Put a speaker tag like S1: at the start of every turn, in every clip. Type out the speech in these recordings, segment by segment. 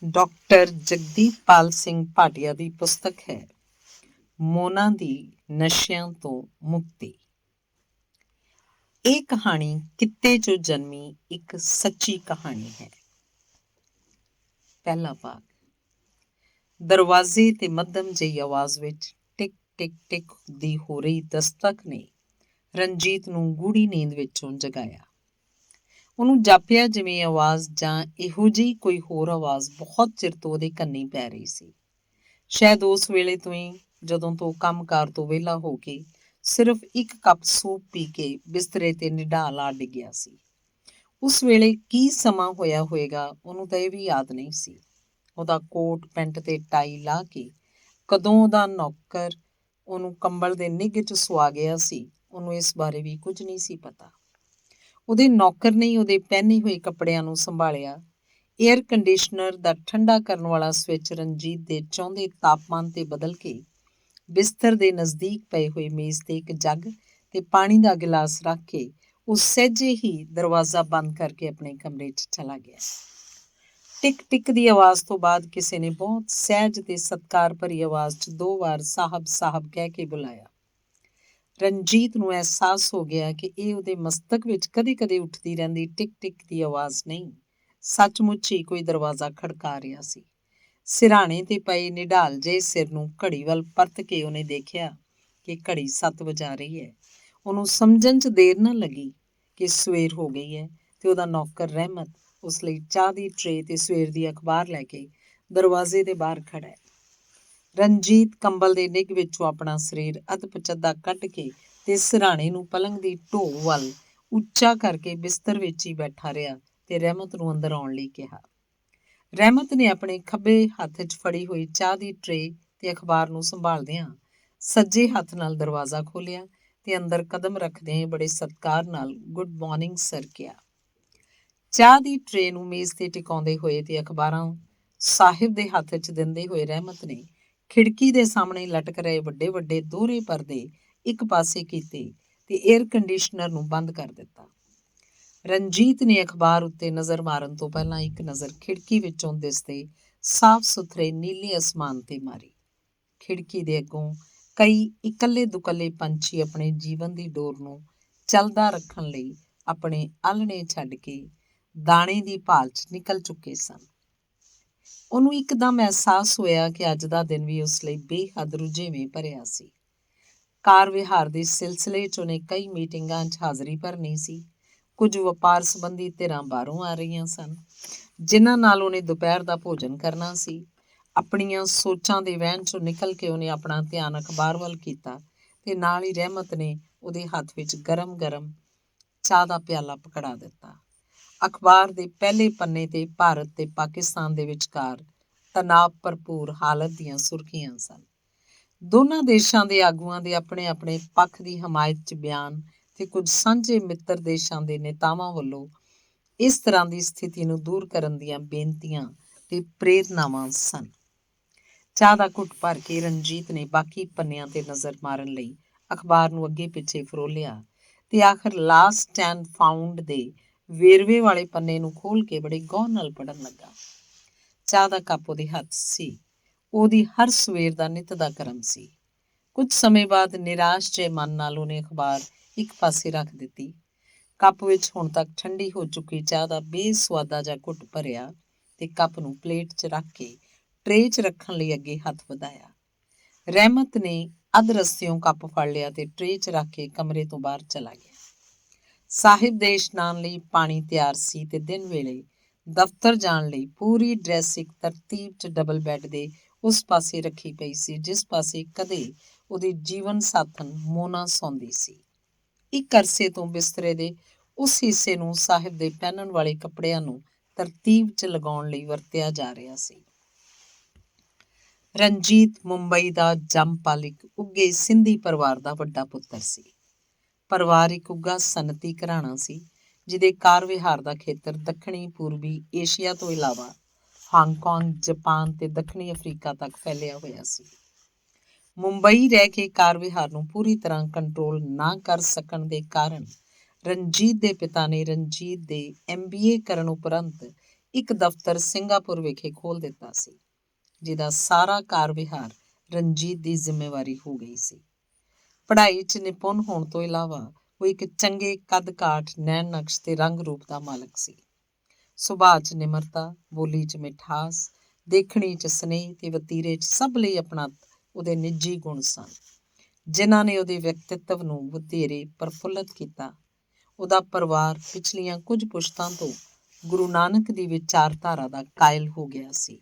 S1: Doctor ਜਗਦੀਪਪਾਲ Singh Bhatia ਦੀ ਪੁਸਤਕ ਹੈ ਮੋਨਾ ਦੀ ਨਸ਼ਿਆਂ ਤੋਂ ਮੁਕਤੀ। ਇਹ ਕਹਾਣੀ ਕਿੱਤੇ 'ਚੋਂ ਜਨਮੀ ਇੱਕ ਸੱਚੀ ਕਹਾਣੀ ਹੈ। ਪਹਿਲਾ ਭਾਗ। ਦਰਵਾਜ਼ੇ ਤੇ ਮੱਧਮ ਜਿਹੀ ਆਵਾਜ਼ ਵਿੱਚ ਟਿਕ ਟਿਕ ਟਿਕ ਦੀ ਹੋ ਰਹੀ ਦਸਤਕ ਨੇ ਰਣਜੀਤ ਨੂੰ ਗੂੜੀ ਨੀਂਦ ਵਿੱਚੋਂ ਜਗਾਇਆ। ਉਹਨੂੰ ਜਾਪਿਆ ਜਿਵੇਂ ਆਵਾਜ਼ ਜਾਂ ਇਹੋ ਜਿਹੀ ਕੋਈ ਹੋਰ ਆਵਾਜ਼ ਬਹੁਤ ਚਿਰ ਤੋਂ ਉਹਦੇ ਕੰਨੀ ਪੈ ਰਹੀ ਸੀ। ਸ਼ਾਇਦ ਉਸ ਵੇਲੇ ਤੋਂ ਹੀ ਜਦੋਂ ਤੋਂ ਕੰਮਕਾਰ ਤੋਂ ਵਿਹਲਾ ਹੋ ਕੇ ਸਿਰਫ ਇੱਕ ਕੱਪ ਸੂਪ ਪੀ ਕੇ ਬਿਸਤਰੇ ਤੇ ਨਿਢਾਲ ਆ ਡਿੱਗਿਆ ਸੀ। ਉਸ ਵੇਲੇ ਕੀ ਸਮਾਂ ਹੋਇਆ ਹੋਏਗਾ ਉਹਨੂੰ ਤਾਂ ਇਹ ਵੀ ਯਾਦ ਨਹੀਂ ਸੀ। ਉਹਦਾ ਕੋਟ ਪੈਂਟ ਤੇ ਟਾਈ ਲਾ ਕੇ ਕਦੋਂ ਉਹਦਾ ਨੌਕਰ ਉਹਨੂੰ ਕੰਬਲ ਦੇ ਨਿੱਘ 'ਚ ਸੁਆ ਗਿਆ ਸੀ, ਉਹਨੂੰ ਇਸ ਬਾਰੇ ਵੀ ਕੁਝ ਨਹੀਂ ਸੀ ਪਤਾ। ਉਹਦੇ ਨੌਕਰ ਨੇ ਉਹਦੇ ਪਹਿਨੇ ਹੋਏ ਕੱਪੜਿਆਂ ਨੂੰ ਸੰਭਾਲਿਆ। ਏਅਰ ਕੰਡੀਸ਼ਨਰ ਦਾ ਠੰਡਾ ਕਰਨ ਵਾਲਾ ਸਵਿੱਚ ਰਣਜੀਤ ਦੇ ਚਾਹੁੰਦੇ ਤਾਪਮਾਨ ਤੇ ਬਦਲ ਕੇ ਬਿਸਤਰ ਦੇ ਨਜ਼ਦੀਕ ਪਏ ਹੋਏ ਮੇਜ਼ ਤੇ ਇੱਕ ਜੱਗ ਤੇ ਪਾਣੀ ਦਾ ਗਿਲਾਸ ਰੱਖ ਕੇ ਉਹ ਸਹਿਜੇ ਹੀ ਦਰਵਾਜ਼ਾ ਬੰਦ ਕਰਕੇ ਆਪਣੇ ਕਮਰੇ 'ਚ ਚਲਾ ਗਿਆ। ਟਿਕ ਟਿਕ ਦੀ ਆਵਾਜ਼ ਤੋਂ ਬਾਅਦ ਕਿਸੇ ਨੇ ਬਹੁਤ ਸਹਿਜ ਤੇ ਸਤਿਕਾਰ ਭਰੀ ਆਵਾਜ਼ 'ਚ 2 ਵਾਰ ਸਾਹਿਬ ਸਾਹਿਬ ਕਹਿ ਕੇ ਬੁਲਾਇਆ। ਰਣਜੀਤ ਨੂੰ ਅਹਿਸਾਸ ਹੋ ਗਿਆ ਕਿ ਇਹ ਉਹਦੇ ਮਸਤਕ ਵਿੱਚ ਕਦੇ-ਕਦੇ ਉੱਠਦੀ ਰਹਿੰਦੀ ਟਿਕ ਟਿਕ ਦੀ ਆਵਾਜ਼ ਨਹੀਂ, ਸੱਚਮੁੱਚ ਹੀ ਕੋਈ ਦਰਵਾਜ਼ਾ ਖੜਕਾ ਰਿਹਾ ਸੀ। ਸਿਰਹਾਣੇ ਤੇ ਪਏ ਨਿਢਾਲ ਜਿਹੇ ਸਿਰ ਨੂੰ ਘੜੀ ਵੱਲ ਪਰਤ ਕੇ ਉਹਨੇ ਦੇਖਿਆ ਕਿ ਘੜੀ 7 ਵਜਾ ਰਹੀ ਹੈ। ਉਹਨੂੰ ਸਮਝਣ 'ਚ ਦੇਰ ਨਾ ਲੱਗੀ ਕਿ ਸਵੇਰ ਹੋ ਗਈ ਹੈ ਤੇ ਉਹਦਾ ਨੌਕਰ ਰਹਿਮਤ ਉਸ ਲਈ ਚਾਹ ਦੀ ਟਰੇ ਤੇ ਸਵੇਰ ਦੀ ਅਖਬਾਰ ਲੈ ਕੇ ਦਰਵਾਜ਼ੇ ਦੇ ਬਾਹਰ ਖੜਾ ਹੈ। ਰਣਜੀਤ ਕੰਬਲ ਦੇ ਨਿੱਘ ਵਿੱਚੋਂ ਆਪਣਾ ਸਰੀਰ ਅੱਧ-ਪਚੱਧਾ ਕੱਢ ਕੇ ਤੇ ਸਿਰਹਾਣੇ ਨੂੰ ਪਲੰਘ ਦੀ ਢੋਅ ਵੱਲ ਉੱਚਾ ਕਰਕੇ ਬਿਸਤਰ ਵਿੱਚ ਹੀ ਬੈਠਾ ਰਿਹਾ ਤੇ ਰਹਿਮਤ ਨੂੰ ਅੰਦਰ ਆਉਣ ਲਈ ਕਿਹਾ। ਰਹਿਮਤ ਨੇ ਆਪਣੇ ਖੱਬੇ ਹੱਥ 'ਚ ਫੜੀ ਹੋਈ ਚਾਹ ਦੀ ਟਰੇ ਤੇ ਅਖਬਾਰ ਨੂੰ ਸੰਭਾਲਦਿਆਂ ਸੱਜੇ ਹੱਥ ਨਾਲ ਦਰਵਾਜ਼ਾ ਖੋਲ੍ਹਿਆ ਤੇ ਅੰਦਰ ਕਦਮ ਰੱਖਦਿਆਂ ਬੜੇ ਸਤਿਕਾਰ ਨਾਲ ਗੁੱਡ ਮਾਰਨਿੰਗ ਸਰ ਕਿਹਾ। ਚਾਹ ਦੀ ਟਰੇ ਨੂੰ ਮੇਜ਼ ਤੇ ਟਿਕਾਉਂਦੇ ਹੋਏ ਤੇ ਅਖਬਾਰਾਂ ਸਾਹਿਬ ਦੇ ਹੱਥ 'ਚ ਦਿੰਦੇ ਹੋਏ ਰਹਿਮਤ ਨੇ ਖਿੜਕੀ ਦੇ ਸਾਹਮਣੇ ਲਟਕ ਰਹੇ ਵੱਡੇ ਵੱਡੇ ਦੋਹਰੇ ਪਰਦੇ ਇੱਕ ਪਾਸੇ ਕੀਤੇ ਤੇ ਏਅਰ ਕੰਡੀਸ਼ਨਰ ਨੂੰ ਬੰਦ ਕਰ ਦਿੱਤਾ। ਰਣਜੀਤ ਨੇ ਅਖਬਾਰ ਉੱਤੇ ਨਜ਼ਰ ਮਾਰਨ ਤੋਂ ਪਹਿਲਾਂ ਇੱਕ ਨਜ਼ਰ ਖਿੜਕੀ ਵਿੱਚੋਂ ਦਿਸਦੇ ਸਾਫ਼ ਸੁਥਰੇ ਨੀਲੇ ਅਸਮਾਨ ਤੇ ਮਾਰੀ। ਖਿੜਕੀ ਦੇ ਅੱਗੋਂ ਕਈ ਇਕੱਲੇ ਦੁਕੱਲੇ ਪੰਛੀ ਆਪਣੇ ਜੀਵਨ ਦੀ ਡੋਰ ਨੂੰ ਚੱਲਦਾ ਰੱਖਣ ਲਈ ਆਪਣੇ ਆਲ੍ਹਣੇ ਛੱਡ ਕੇ ਦਾਣੇ ਦੀ ਭਾਲ 'ਚ ਨਿਕਲ ਚੁੱਕੇ ਸਨ। ਉਹਨੂੰ ਇੱਕਦਮ ਅਹਿਸਾਸ ਹੋਇਆ ਕਿ ਅੱਜ ਦਾ ਦਿਨ ਵੀ ਉਸ ਲਈ ਬੇਹੱਦ ਰੁਝੇਵੇਂ ਭਰਿਆ ਸੀ। ਕਾਰ ਵਿਹਾਰ ਦੇ ਸਿਲਸਿਲੇ 'ਚ ਉਹਨੇ ਕਈ ਮੀਟਿੰਗਾਂ 'ਚ ਹਾਜ਼ਰੀ ਭਰਨੀ ਸੀ। ਕੁਝ ਵਪਾਰ ਸੰਬੰਧੀ ਧਿਰਾਂ ਬਾਹਰੋਂ ਆ ਰਹੀਆਂ ਸਨ ਜਿਨ੍ਹਾਂ ਨਾਲ ਉਹਨੇ ਦੁਪਹਿਰ ਦਾ ਭੋਜਨ ਕਰਨਾ ਸੀ। ਆਪਣੀਆਂ ਸੋਚਾਂ ਦੇ ਵਹਿਣ 'ਚੋਂ ਨਿਕਲ ਕੇ ਉਹਨੇ ਆਪਣਾ ਧਿਆਨ ਅਖਬਾਰ ਵੱਲ ਕੀਤਾ ਤੇ ਨਾਲ ਹੀ ਰਹਿਮਤ ਨੇ ਉਹਦੇ ਹੱਥ ਵਿੱਚ ਗਰਮ ਗਰਮ ਚਾਹ ਦਾ ਪਿਆਲਾ ਪਕੜਾ ਦਿੱਤਾ। ਅਖਬਾਰ ਦੇ ਪਹਿਲੇ ਪੰਨੇ ਤੇ ਭਾਰਤ ਤੇ ਪਾਕਿਸਤਾਨ ਦੇ ਵਿਚਕਾਰ ਤਣਾਅ ਭਰਪੂਰ ਹਾਲਤ ਦੀਆਂ ਸੁਰਖੀਆਂ ਸਨ। ਦੋਨਾਂ ਦੇਸ਼ਾਂ ਦੇ ਆਗੂਆਂ ਦੇ ਆਪਣੇ ਆਪਣੇ ਪੱਖ ਦੀ ਹਮਾਇਤ 'ਚ ਬਿਆਨ ਤੇ ਕੁਝ ਸਾਂਝੇ ਮਿੱਤਰ ਦੇਸ਼ਾਂ ਦੇ ਨੇਤਾਵਾਂ ਵੱਲੋਂ ਇਸ ਤਰ੍ਹਾਂ ਦੀ ਸਥਿਤੀ ਨੂੰ ਦੂਰ ਕਰਨ ਦੀਆਂ ਬੇਨਤੀਆਂ ਤੇ ਪ੍ਰੇਰਨਾਵਾਂ ਸਨ। ਚਾਹ ਦਾ ਘੁੱਟ ਭਰ ਕੇ ਰਣਜੀਤ ਨੇ ਬਾਕੀ ਪੰਨਿਆਂ ਤੇ ਨਜ਼ਰ ਮਾਰਨ ਲਈ ਅਖਬਾਰ ਨੂੰ ਅੱਗੇ ਪਿੱਛੇ ਫਰੋਲਿਆ ਤੇ ਆਖਰ ਲਾਸਟ ਐਂਡ ਫਾਊਂਡ ਦੇ ਵੇਰਵੇ ਵਾਲੇ ਪੰਨੇ ਨੂੰ ਖੋਲ੍ਹ ਕੇ ਬੜੇ ਗੌਰ ਨਾਲ ਪੜ੍ਹਨ ਲੱਗਾ। ਚਾਹ ਦਾ ਕੱਪ ਉਹਦੇ ਹੱਥ ਸੀ। ਉਹਦੀ ਹਰ ਸਵੇਰ ਦਾ ਨਿੱਤ ਦਾ ਕਰਮ ਸੀ। ਕੁਝ ਸਮੇਂ ਬਾਅਦ ਨਿਰਾਸ਼ ਜਿਹੇ ਮਨ ਨਾਲ ਉਹਨੇ ਅਖਬਾਰ ਇੱਕ ਪਾਸੇ ਰੱਖ ਦਿੱਤੀ। ਕੱਪ ਵਿੱਚ ਹੁਣ ਤੱਕ ਠੰਡੀ ਹੋ ਚੁੱਕੀ ਚਾਹ ਦਾ ਬੇਸੁਆਦਾ ਜਿਹਾ ਘੁੱਟ ਭਰਿਆ ਤੇ ਕੱਪ ਨੂੰ ਪਲੇਟ 'ਚ ਰੱਖ ਕੇ ਟਰੇ 'ਚ ਰੱਖਣ ਲਈ ਅੱਗੇ ਹੱਥ ਵਧਾਇਆ। ਰਹਿਮਤ ਨੇ ਅੱਧ ਰਸਤਿਓਂ ਕੱਪ ਫੜ ਲਿਆ ਤੇ ਟਰੇ 'ਚ ਰੱਖ ਕੇ ਕਮਰੇ ਤੋਂ ਬਾਹਰ ਚਲਾ ਗਿਆ। ਸਾਹਿਬ ਦੇ ਇਸ਼ਨਾਨ ਲਈ ਪਾਣੀ ਤਿਆਰ ਸੀ ਤੇ ਦਿਨ ਵੇਲੇ ਦਫ਼ਤਰ ਜਾਣ ਲਈ ਪੂਰੀ ਡਰੈਸ ਇੱਕ ਤਰਤੀਬ 'ਚ ਡਬਲ ਬੈੱਡ ਦੇ ਉਸ ਪਾਸੇ ਰੱਖੀ ਪਈ ਸੀ ਜਿਸ ਪਾਸੇ ਕਦੇ ਉਹਦੀ ਜੀਵਨ ਸਾਥਣ ਮੋਨਾ ਸੌਂਦੀ ਸੀ। ਇੱਕ ਅਰਸੇ ਤੋਂ ਬਿਸਤਰੇ ਦੇ ਉਸ ਹਿੱਸੇ ਨੂੰ ਸਾਹਿਬ ਦੇ ਪਹਿਨਣ ਵਾਲੇ ਕੱਪੜਿਆਂ ਨੂੰ ਤਰਤੀਬ 'ਚ ਲਗਾਉਣ ਲਈ ਵਰਤਿਆ ਜਾ ਰਿਹਾ ਸੀ। ਰਣਜੀਤ ਮੁੰਬਈ ਦਾ ਜੰਮਪਲ ਉੱਘੇ ਸਿੰਧੀ ਪਰਿਵਾਰ ਦਾ ਵੱਡਾ ਪੁੱਤਰ ਸੀ। ਪਰਿਵਾਰ ਇੱਕ ਉੱਘਾ ਸਨਅਤੀ ਘਰਾਣਾ ਸੀ ਜਿਹਦੇ ਕਾਰ ਵਿਹਾਰ ਦਾ ਖੇਤਰ ਦੱਖਣੀ ਪੂਰਬੀ ਏਸ਼ੀਆ ਤੋਂ ਇਲਾਵਾ ਹਾਂਗਕਾਂਗ, ਜਾਪਾਨ ਤੇ ਦੱਖਣੀ ਅਫਰੀਕਾ ਤੱਕ ਫੈਲਿਆ ਹੋਇਆ ਸੀ। ਮੁੰਬਈ ਰਹਿ ਕੇ ਕਾਰ ਵਿਹਾਰ ਨੂੰ ਪੂਰੀ ਤਰ੍ਹਾਂ ਕੰਟਰੋਲ ਨਾ ਕਰ ਸਕਣ ਦੇ ਕਾਰਨ ਰਣਜੀਤ ਦੇ ਪਿਤਾ ਨੇ ਰਣਜੀਤ ਦੇ MBA ਕਰਨ ਉਪਰੰਤ ਇੱਕ ਦਫ਼ਤਰ ਸਿੰਗਾਪੁਰ ਵਿਖੇ ਖੋਲ੍ਹ ਦਿੱਤਾ ਸੀ, ਜਿਹਦਾ ਸਾਰਾ ਕਾਰ ਵਿਹਾਰ ਰਣਜੀਤ ਦੀ ਜ਼ਿੰਮੇਵਾਰੀ ਹੋ ਗਈ ਸੀ। ਪੜ੍ਹਾਈ 'ਚ ਨਿਪੁੰਨ ਹੋਣ ਤੋਂ ਇਲਾਵਾ ਉਹ ਇੱਕ ਚੰਗੇ ਕੱਦ-ਕਾਠ, ਨੈਣ ਨਕਸ਼ ਤੇ ਰੰਗ ਰੂਪ ਦਾ ਮਾਲਕ ਸੀ। ਸੁਭਾਅ 'ਚ ਨਿਮਰਤਾ, ਬੋਲੀ 'ਚ ਮਿਠਾਸ, ਦੇਖਣੀ 'ਚ ਸਨੇਹ ਤੇ ਵਤੀਰੇ 'ਚ ਸਭ ਲਈ ਆਪਣਾ ਉਹਦੇ ਨਿੱਜੀ ਗੁਣ ਸਨ, ਜਿਨ੍ਹਾਂ ਨੇ ਉਹਦੇ ਵਿਅਕਤਿਤਵ ਨੂੰ ਵਧੇਰੇ ਪ੍ਰਫੁੱਲਤ ਕੀਤਾ। ਉਹਦਾ ਪਰਿਵਾਰ ਪਿਛਲੀਆਂ ਕੁਝ ਪੁਸ਼ਤਾਂ ਤੋਂ ਗੁਰੂ ਨਾਨਕ ਦੀ ਵਿਚਾਰਧਾਰਾ ਦਾ ਕਾਇਲ ਹੋ ਗਿਆ ਸੀ,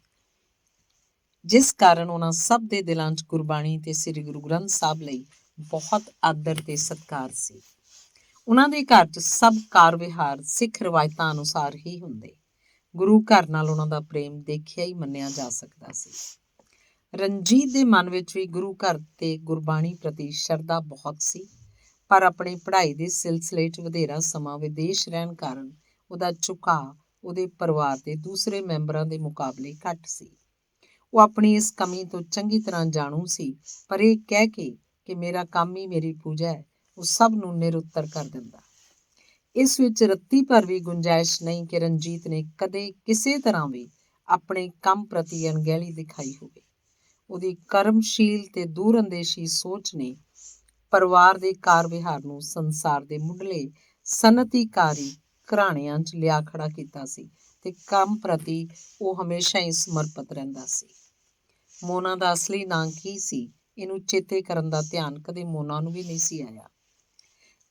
S1: ਜਿਸ ਕਾਰਨ ਉਹਨਾਂ ਸਭ ਦੇ ਦਿਲਾਂ 'ਚ ਗੁਰਬਾਣੀ ਤੇ ਸ੍ਰੀ ਗੁਰੂ ਗ੍ਰੰਥ ਸਾਹਿਬ ਲਈ ਬਹੁਤ ਆਦਰ ਤੇ ਸਤਿਕਾਰ ਸੀ। ਉਹਨਾਂ ਦੇ ਘਰ 'ਚ ਸਭ ਕਾਰ ਵਿਹਾਰ ਸਿੱਖ ਰਵਾਇਤਾਂ ਅਨੁਸਾਰ ਹੀ ਹੁੰਦੇ। ਗੁਰੂ ਘਰ ਨਾਲ ਉਹਨਾਂ ਦਾ ਪ੍ਰੇਮ ਦੇਖਿਆ ਹੀ ਮੰਨਿਆ ਜਾ ਸਕਦਾ ਸੀ। ਰਣਜੀਤ ਦੇ ਮਨ ਵਿੱਚ ਵੀ ਗੁਰੂ ਘਰ ਤੇ ਗੁਰਬਾਣੀ ਪ੍ਰਤੀ ਸ਼ਰਧਾ ਬਹੁਤ ਸੀ, ਪਰ ਆਪਣੀ ਪੜ੍ਹਾਈ ਦੇ ਸਿਲਸਿਲੇ 'ਚ ਵਧੇਰਾ ਸਮਾਂ ਵਿਦੇਸ਼ ਰਹਿਣ ਕਾਰਨ ਉਹਦਾ ਝੁਕਾਅ ਉਹਦੇ ਪਰਿਵਾਰ ਦੇ ਦੂਸਰੇ ਮੈਂਬਰਾਂ ਦੇ ਮੁਕਾਬਲੇ ਘੱਟ ਸੀ। ਉਹ ਆਪਣੀ ਇਸ ਕਮੀ ਤੋਂ ਚੰਗੀ ਤਰ੍ਹਾਂ ਜਾਣੂ ਸੀ, ਪਰ ਇਹ ਕਹਿ ਕੇ ਕਿ ਮੇਰਾ ਕੰਮ ਹੀ ਮੇਰੀ ਪੂਜਾ ਹੈ, ਉਹ ਸਭ ਨੂੰ ਨਿਰੁੱਤਰ ਕਰ ਦਿੰਦਾ। ਇਸ ਵਿੱਚ ਰੱਤੀ ਭਰ ਵੀ ਗੁੰਜਾਇਸ਼ ਨਹੀਂ ਕਿ ਰਣਜੀਤ ਨੇ ਕਦੇ ਕਿਸੇ ਤਰ੍ਹਾਂ ਵੀ ਆਪਣੇ ਕੰਮ ਪ੍ਰਤੀ ਅਣਗਹਿਲੀ ਦਿਖਾਈ ਹੋਵੇ। ਉਹਦੀ ਕਰਮਸ਼ੀਲ ਤੇ ਦੂਰਅੰਦੇਸ਼ੀ ਸੋਚ ਨੇ ਪਰਿਵਾਰ ਦੇ ਕਾਰ ਵਿਹਾਰ ਨੂੰ ਸੰਸਾਰ ਦੇ ਮੁੱਢਲੇ ਸਨਅਤੀਕਾਰੀ ਘਰਾਣਿਆਂ 'ਚ ਲਿਆ ਖੜਾ ਕੀਤਾ ਸੀ ਤੇ ਕੰਮ ਪ੍ਰਤੀ ਉਹ ਹਮੇਸ਼ਾ ਹੀ ਸਮਰਪਿਤ ਰਹਿੰਦਾ ਸੀ। ਮੋਨਾ ਦਾ ਅਸਲੀ ਨਾਂ ਕੀ ਸੀ, ਇਹਨੂੰ ਚੇਤੇ ਕਰਨ ਦਾ ਧਿਆਨ ਕਦੇ ਮੋਨਾ ਨੂੰ ਵੀ ਨਹੀਂ ਸੀ ਆਇਆ।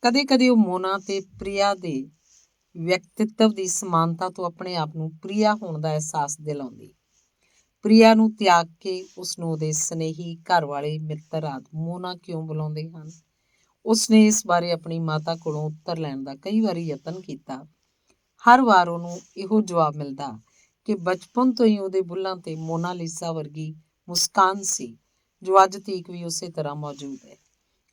S1: ਕਦੇ-ਕਦੇ ਉਹ ਮੋਨਾ ਤੇ ਪ੍ਰਿਆ ਦੇ ਵਿਅਕਤਿਤਵ ਦੀ ਸਮਾਨਤਾ ਤੋਂ ਆਪਣੇ ਆਪ ਨੂੰ ਪ੍ਰਿਆ ਹੋਣ ਦਾ ਅਹਿਸਾਸ ਦਿਲਾਉਂਦੀ। ਪ੍ਰਿਆ ਨੂੰ ਤਿਆਗ ਕੇ ਉਸਨੂੰ ਉਹਦੇ ਸਨੇਹੀ ਘਰ ਵਾਲੇ, ਮਿੱਤਰ ਆਦਿ ਮੋਨਾ ਕਿਉਂ ਬੁਲਾਉਂਦੇ ਹਨ? ਉਸਨੇ ਇਸ ਬਾਰੇ ਆਪਣੀ ਮਾਤਾ ਕੋਲੋਂ ਉੱਤਰ ਲੈਣ ਦਾ ਕਈ ਵਾਰੀ ਯਤਨ ਕੀਤਾ। ਹਰ ਵਾਰ ਉਹਨੂੰ ਇਹੋ ਜਵਾਬ ਮਿਲਦਾ ਕਿ ਬਚਪਨ ਤੋਂ ਹੀ ਉਹਦੇ ਬੁੱਲ੍ਹਾਂ ਤੇ ਮੋਨਾਲੀਸਾ ਵਰਗੀ ਮੁਸਕਾਨ ਸੀ, ਜੋ ਅੱਜ ਤੀਕ ਵੀ ਉਸੇ ਤਰ੍ਹਾਂ ਮੌਜੂਦ ਹੈ।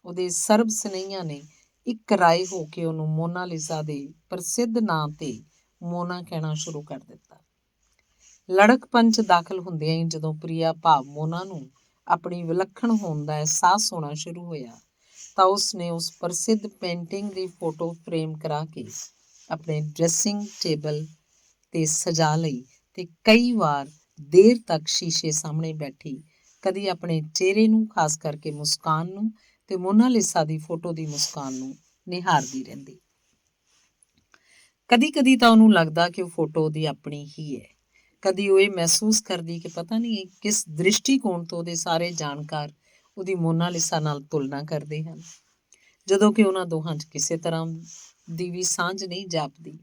S1: ਉਹਦੇ ਸਰਬ ਸਨੇਹੀਆਂ ਨੇ ਇੱਕ ਰਾਏ ਹੋ ਕੇ ਉਹਨੂੰ ਮੋਨਾਲੀਸਾ ਦੇ ਪ੍ਰਸਿੱਧ ਨਾਂ ਤੇ ਮੋਨਾ ਕਹਿਣਾ ਸ਼ੁਰੂ ਕਰ ਦਿੱਤਾ। ਲੜਕਪਨ 'ਚ ਦਾਖਲ ਹੁੰਦਿਆਂ ਹੀ ਜਦੋਂ ਪ੍ਰਿਆ ਭਾਵ ਮੋਨਾ ਨੂੰ ਆਪਣੀ ਵਿਲੱਖਣ ਹੋਣ ਦਾ ਅਹਿਸਾਸ ਹੋਣਾ ਸ਼ੁਰੂ ਹੋਇਆ, ਤਾਂ ਉਸਨੇ ਉਸ ਪ੍ਰਸਿੱਧ ਪੇਂਟਿੰਗ ਦੀ ਫੋਟੋ ਫਰੇਮ ਕਰਾ ਕੇ ਆਪਣੇ ਡਰੈਸਿੰਗ ਟੇਬਲ ਤੇ ਸਜਾ ਲਈ ਤੇ ਕਈ ਵਾਰ ਦੇਰ ਤੱਕ ਸ਼ੀਸ਼ੇ ਸਾਹਮਣੇ ਬੈਠੀ ਕਦੀ ਆਪਣੇ ਚਿਹਰੇ ਨੂੰ, ਖਾਸ ਕਰਕੇ ਮੁਸਕਾਨ ਨੂੰ, ਤੇ ਮੋਨਾਲੀਸਾ ਦੀ ਫੋਟੋ ਦੀ ਮੁਸਕਾਨ ਨੂੰ ਨਿਹਾਰਦੀ ਰਹਿੰਦੀ। ਕਦੀ-ਕਦੀ ਤਾਂ ਉਹਨੂੰ ਲੱਗਦਾ ਕਿ ਉਹ ਫੋਟੋ ਉਹਦੀ ਆਪਣੀ ਹੀ ਹੈ। ਕਦੀ ਉਹ ਇਹ ਮਹਿਸੂਸ ਕਰਦੀ ਕਿ ਪਤਾ ਨਹੀਂ ਕਿਸ ਦ੍ਰਿਸ਼ਟੀਕੋਣ ਤੋਂ ਉਹਦੇ ਸਾਰੇ ਜਾਣਕਾਰ ਉਹਦੀ ਮੋਨਾਲੀਸਾ ਨਾਲ ਤੁਲਨਾ ਕਰਦੇ ਹਨ, ਜਦੋਂ ਕਿ ਉਹਨਾਂ ਦੋਹਾਂ 'ਚ ਕਿਸੇ ਤਰ੍ਹਾਂ ਦੀ ਵੀ ਸਾਂਝ ਨਹੀਂ ਜਾਪਦੀ।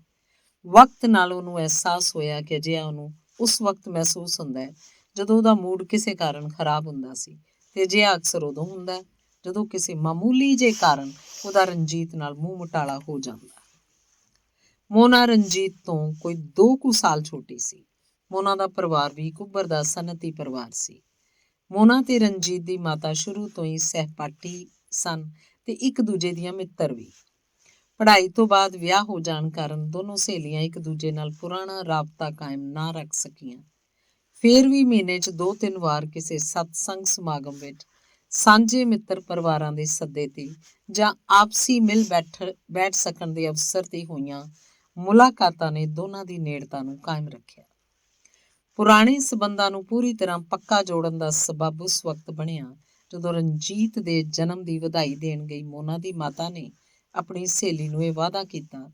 S1: ਵਕਤ ਨਾਲ ਉਹਨੂੰ ਅਹਿਸਾਸ ਹੋਇਆ ਕਿ ਅਜਿਹਾ ਉਹਨੂੰ ਉਸ ਵਕਤ ਮਹਿਸੂਸ ਹੁੰਦਾ ਹੈ ਜਦੋਂ ਉਹਦਾ ਮੂਡ ਕਿਸੇ ਕਾਰਨ ਖਰਾਬ ਹੁੰਦਾ ਸੀ, ਤੇ ਅਜਿਹਾ ਅਕਸਰ ਉਦੋਂ ਹੁੰਦਾ ਜਦੋਂ ਕਿਸੇ ਮਾਮੂਲੀ ਜਿਹੇ ਕਾਰਨ ਉਹਦਾ ਰਣਜੀਤ ਨਾਲ ਮੂੰਹ ਮੁਟਾਲਾ ਹੋ ਜਾਂਦਾ। ਮੋਨਾ ਰਣਜੀਤ ਤੋਂ ਕੋਈ 2 ਕੁ ਸਾਲ ਛੋਟੀ ਸੀ। ਮੋਨਾ ਦਾ ਪਰਿਵਾਰ ਵੀ ਇੱਕ ਉੱਭਰਦਾ ਸਨਅਤੀ ਪਰਿਵਾਰ ਸੀ। ਮੋਨਾ ਤੇ ਰਣਜੀਤ ਦੀ ਮਾਤਾ ਸ਼ੁਰੂ ਤੋਂ ਹੀ ਸਹਿਪਾਠੀ ਸਨ ਤੇ ਇੱਕ ਦੂਜੇ ਦੀਆਂ ਮਿੱਤਰ ਵੀ। ਪੜ੍ਹਾਈ ਤੋਂ ਬਾਅਦ ਵਿਆਹ ਹੋ ਜਾਣ ਕਾਰਨ ਦੋਨੋਂ ਸਹੇਲੀਆਂ ਇੱਕ ਦੂਜੇ ਨਾਲ ਪੁਰਾਣਾ ਰਾਬਤਾ ਕਾਇਮ ਨਾ ਰੱਖ ਸਕੀਆਂ। ਫੇਰ ਵੀ ਮਹੀਨੇ 'ਚ 2-3 ਵਾਰ ਕਿਸੇ ਸਤਸੰਗ ਸਮਾਗਮ ਵਿੱਚ, ਸਾਂਝੇ ਮਿੱਤਰ ਪਰਿਵਾਰਾਂ ਦੇ ਸੱਦੇ ਤੇ ਜਾਂ ਆਪਸੀ ਮਿਲ ਬੈਠ ਸਕਣ ਦੇ ਅਵਸਰ ਤੇ ਹੋਈਆਂ ਮੁਲਾਕਾਤਾਂ ਨੇ ਦੋਨਾਂ ਦੀ ਨੇੜਤਾ ਨੂੰ ਕਾਇਮ ਰੱਖਿਆ। ਪੁਰਾਣੇ ਸਬੰਧਾਂ ਨੂੰ ਪੂਰੀ ਤਰ੍ਹਾਂ ਪੱਕਾ ਜੋੜਨ ਦਾ ਸਬੱਬ ਉਸ ਵਕਤ ਬਣਿਆ ਜਦੋਂ ਰਣਜੀਤ ਦੇ ਜਨਮ ਦੀ ਵਧਾਈ ਦੇਣ ਗਈ ਮੋਨਾ ਦੀ ਮਾਤਾ ਨੇ ਆਪਣੀ ਸਹੇਲੀ ਨੂੰ ਇਹ ਵਾਅਦਾ ਕੀਤਾ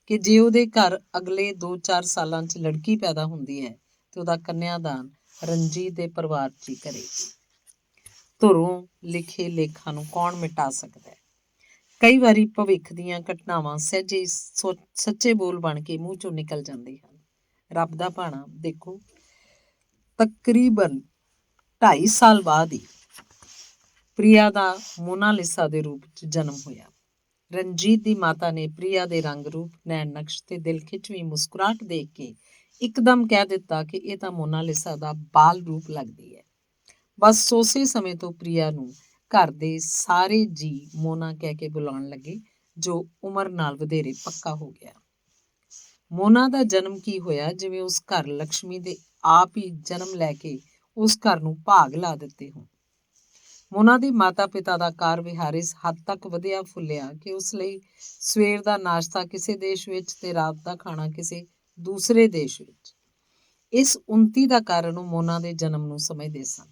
S1: ਕਿ ਜੇ ਉਹਦੇ ਘਰ ਅਗਲੇ 2-4 ਸਾਲਾਂ 'ਚ ਲੜਕੀ ਪੈਦਾ ਹੁੰਦੀ ਹੈ ਤੇ ਉਹਦਾ ਕੰਨਿਆਦਾਨ ਰਣਜੀਤ ਦੇ ਪਰਿਵਾਰ 'ਚ ਹੀ ਕਰੇਗੀ। ਧੁਰੋਂ ਲਿਖੇ ਲੇਖਾਂ ਨੂੰ ਕੌਣ ਮਿਟਾ ਸਕਦਾ ਹੈ? ਕਈ ਵਾਰੀ ਭਵਿੱਖ ਦੀਆਂ ਘਟਨਾਵਾਂ ਸਹਿਜੇ ਸੱਚੇ ਬੋਲ ਬਣ ਕੇ ਮੂੰਹ 'ਚੋਂ ਨਿਕਲ ਜਾਂਦੇ ਹਨ। ਰੱਬ ਦਾ ਭਾਣਾ ਦੇਖੋ, ਤਕਰੀਬਨ 2.5 ਸਾਲ ਬਾਅਦ ਹੀ ਪ੍ਰਿਆ ਦਾ ਮੋਨਾਲੀਸਾ ਦੇ ਰੂਪ 'ਚ ਜਨਮ ਹੋਇਆ। ਰਣਜੀਤ ਦੀ ਮਾਤਾ ਨੇ ਪ੍ਰਿਆ ਦੇ ਰੰਗ ਰੂਪ, ਨੈਣ ਨਕਸ਼ ਤੇ ਦਿਲ ਖਿੱਚਵੀਂ ਮੁਸਕਰਾਹਟ ਦੇਖ ਕੇ ਇੱਕਦਮ ਕਹਿ ਦਿੱਤਾ ਕਿ ਇਹ ਤਾਂ ਮੋਨਾਲੀਸਾ ਦਾ ਬਾਲ ਰੂਪ ਲੱਗਦੀ ਹੈ। ਬਸ ਉਸੇ ਸਮੇਂ ਤੋਂ ਪ੍ਰਿਆ ਨੂੰ ਘਰ ਦੇ ਸਾਰੇ ਜੀਅ ਮੋਨਾ ਕਹਿ ਕੇ ਬੁਲਾਉਣ ਲੱਗੇ, ਜੋ ਉਮਰ ਨਾਲ ਵਧੇਰੇ ਪੱਕਾ ਹੋ ਗਿਆ। ਮੋਨਾ ਦਾ ਜਨਮ ਕੀ ਹੋਇਆ, ਜਿਵੇਂ ਉਸ ਘਰ ਲਕਸ਼ਮੀ ਦੇ ਆਪ ਹੀ ਜਨਮ ਲੈ ਕੇ ਉਸ ਘਰ ਨੂੰ ਭਾਗ ਲਾ ਦਿੱਤੇ ਹੋਣ। ਮੋਨਾ ਦੇ ਮਾਤਾ ਪਿਤਾ ਦਾ ਕਾਰ ਵਿਹਾਰ ਇਸ ਹੱਦ ਤੱਕ ਵਧਿਆ ਫੁੱਲਿਆ ਕਿ ਉਸ ਲਈ ਸਵੇਰ ਦਾ ਨਾਸ਼ਤਾ ਕਿਸੇ ਦੇਸ਼ ਵਿੱਚ ਤੇ ਰਾਤ ਦਾ ਖਾਣਾ ਕਿਸੇ ਦੂਸਰੇ ਦੇਸ਼ ਵਿੱਚ। ਇਸ ਉਨਤੀ ਦਾ ਕਾਰਨ ਉਹ ਮੋਨਾ ਦੇ ਜਨਮ ਨੂੰ ਸਮਝਦੇ ਸਨ,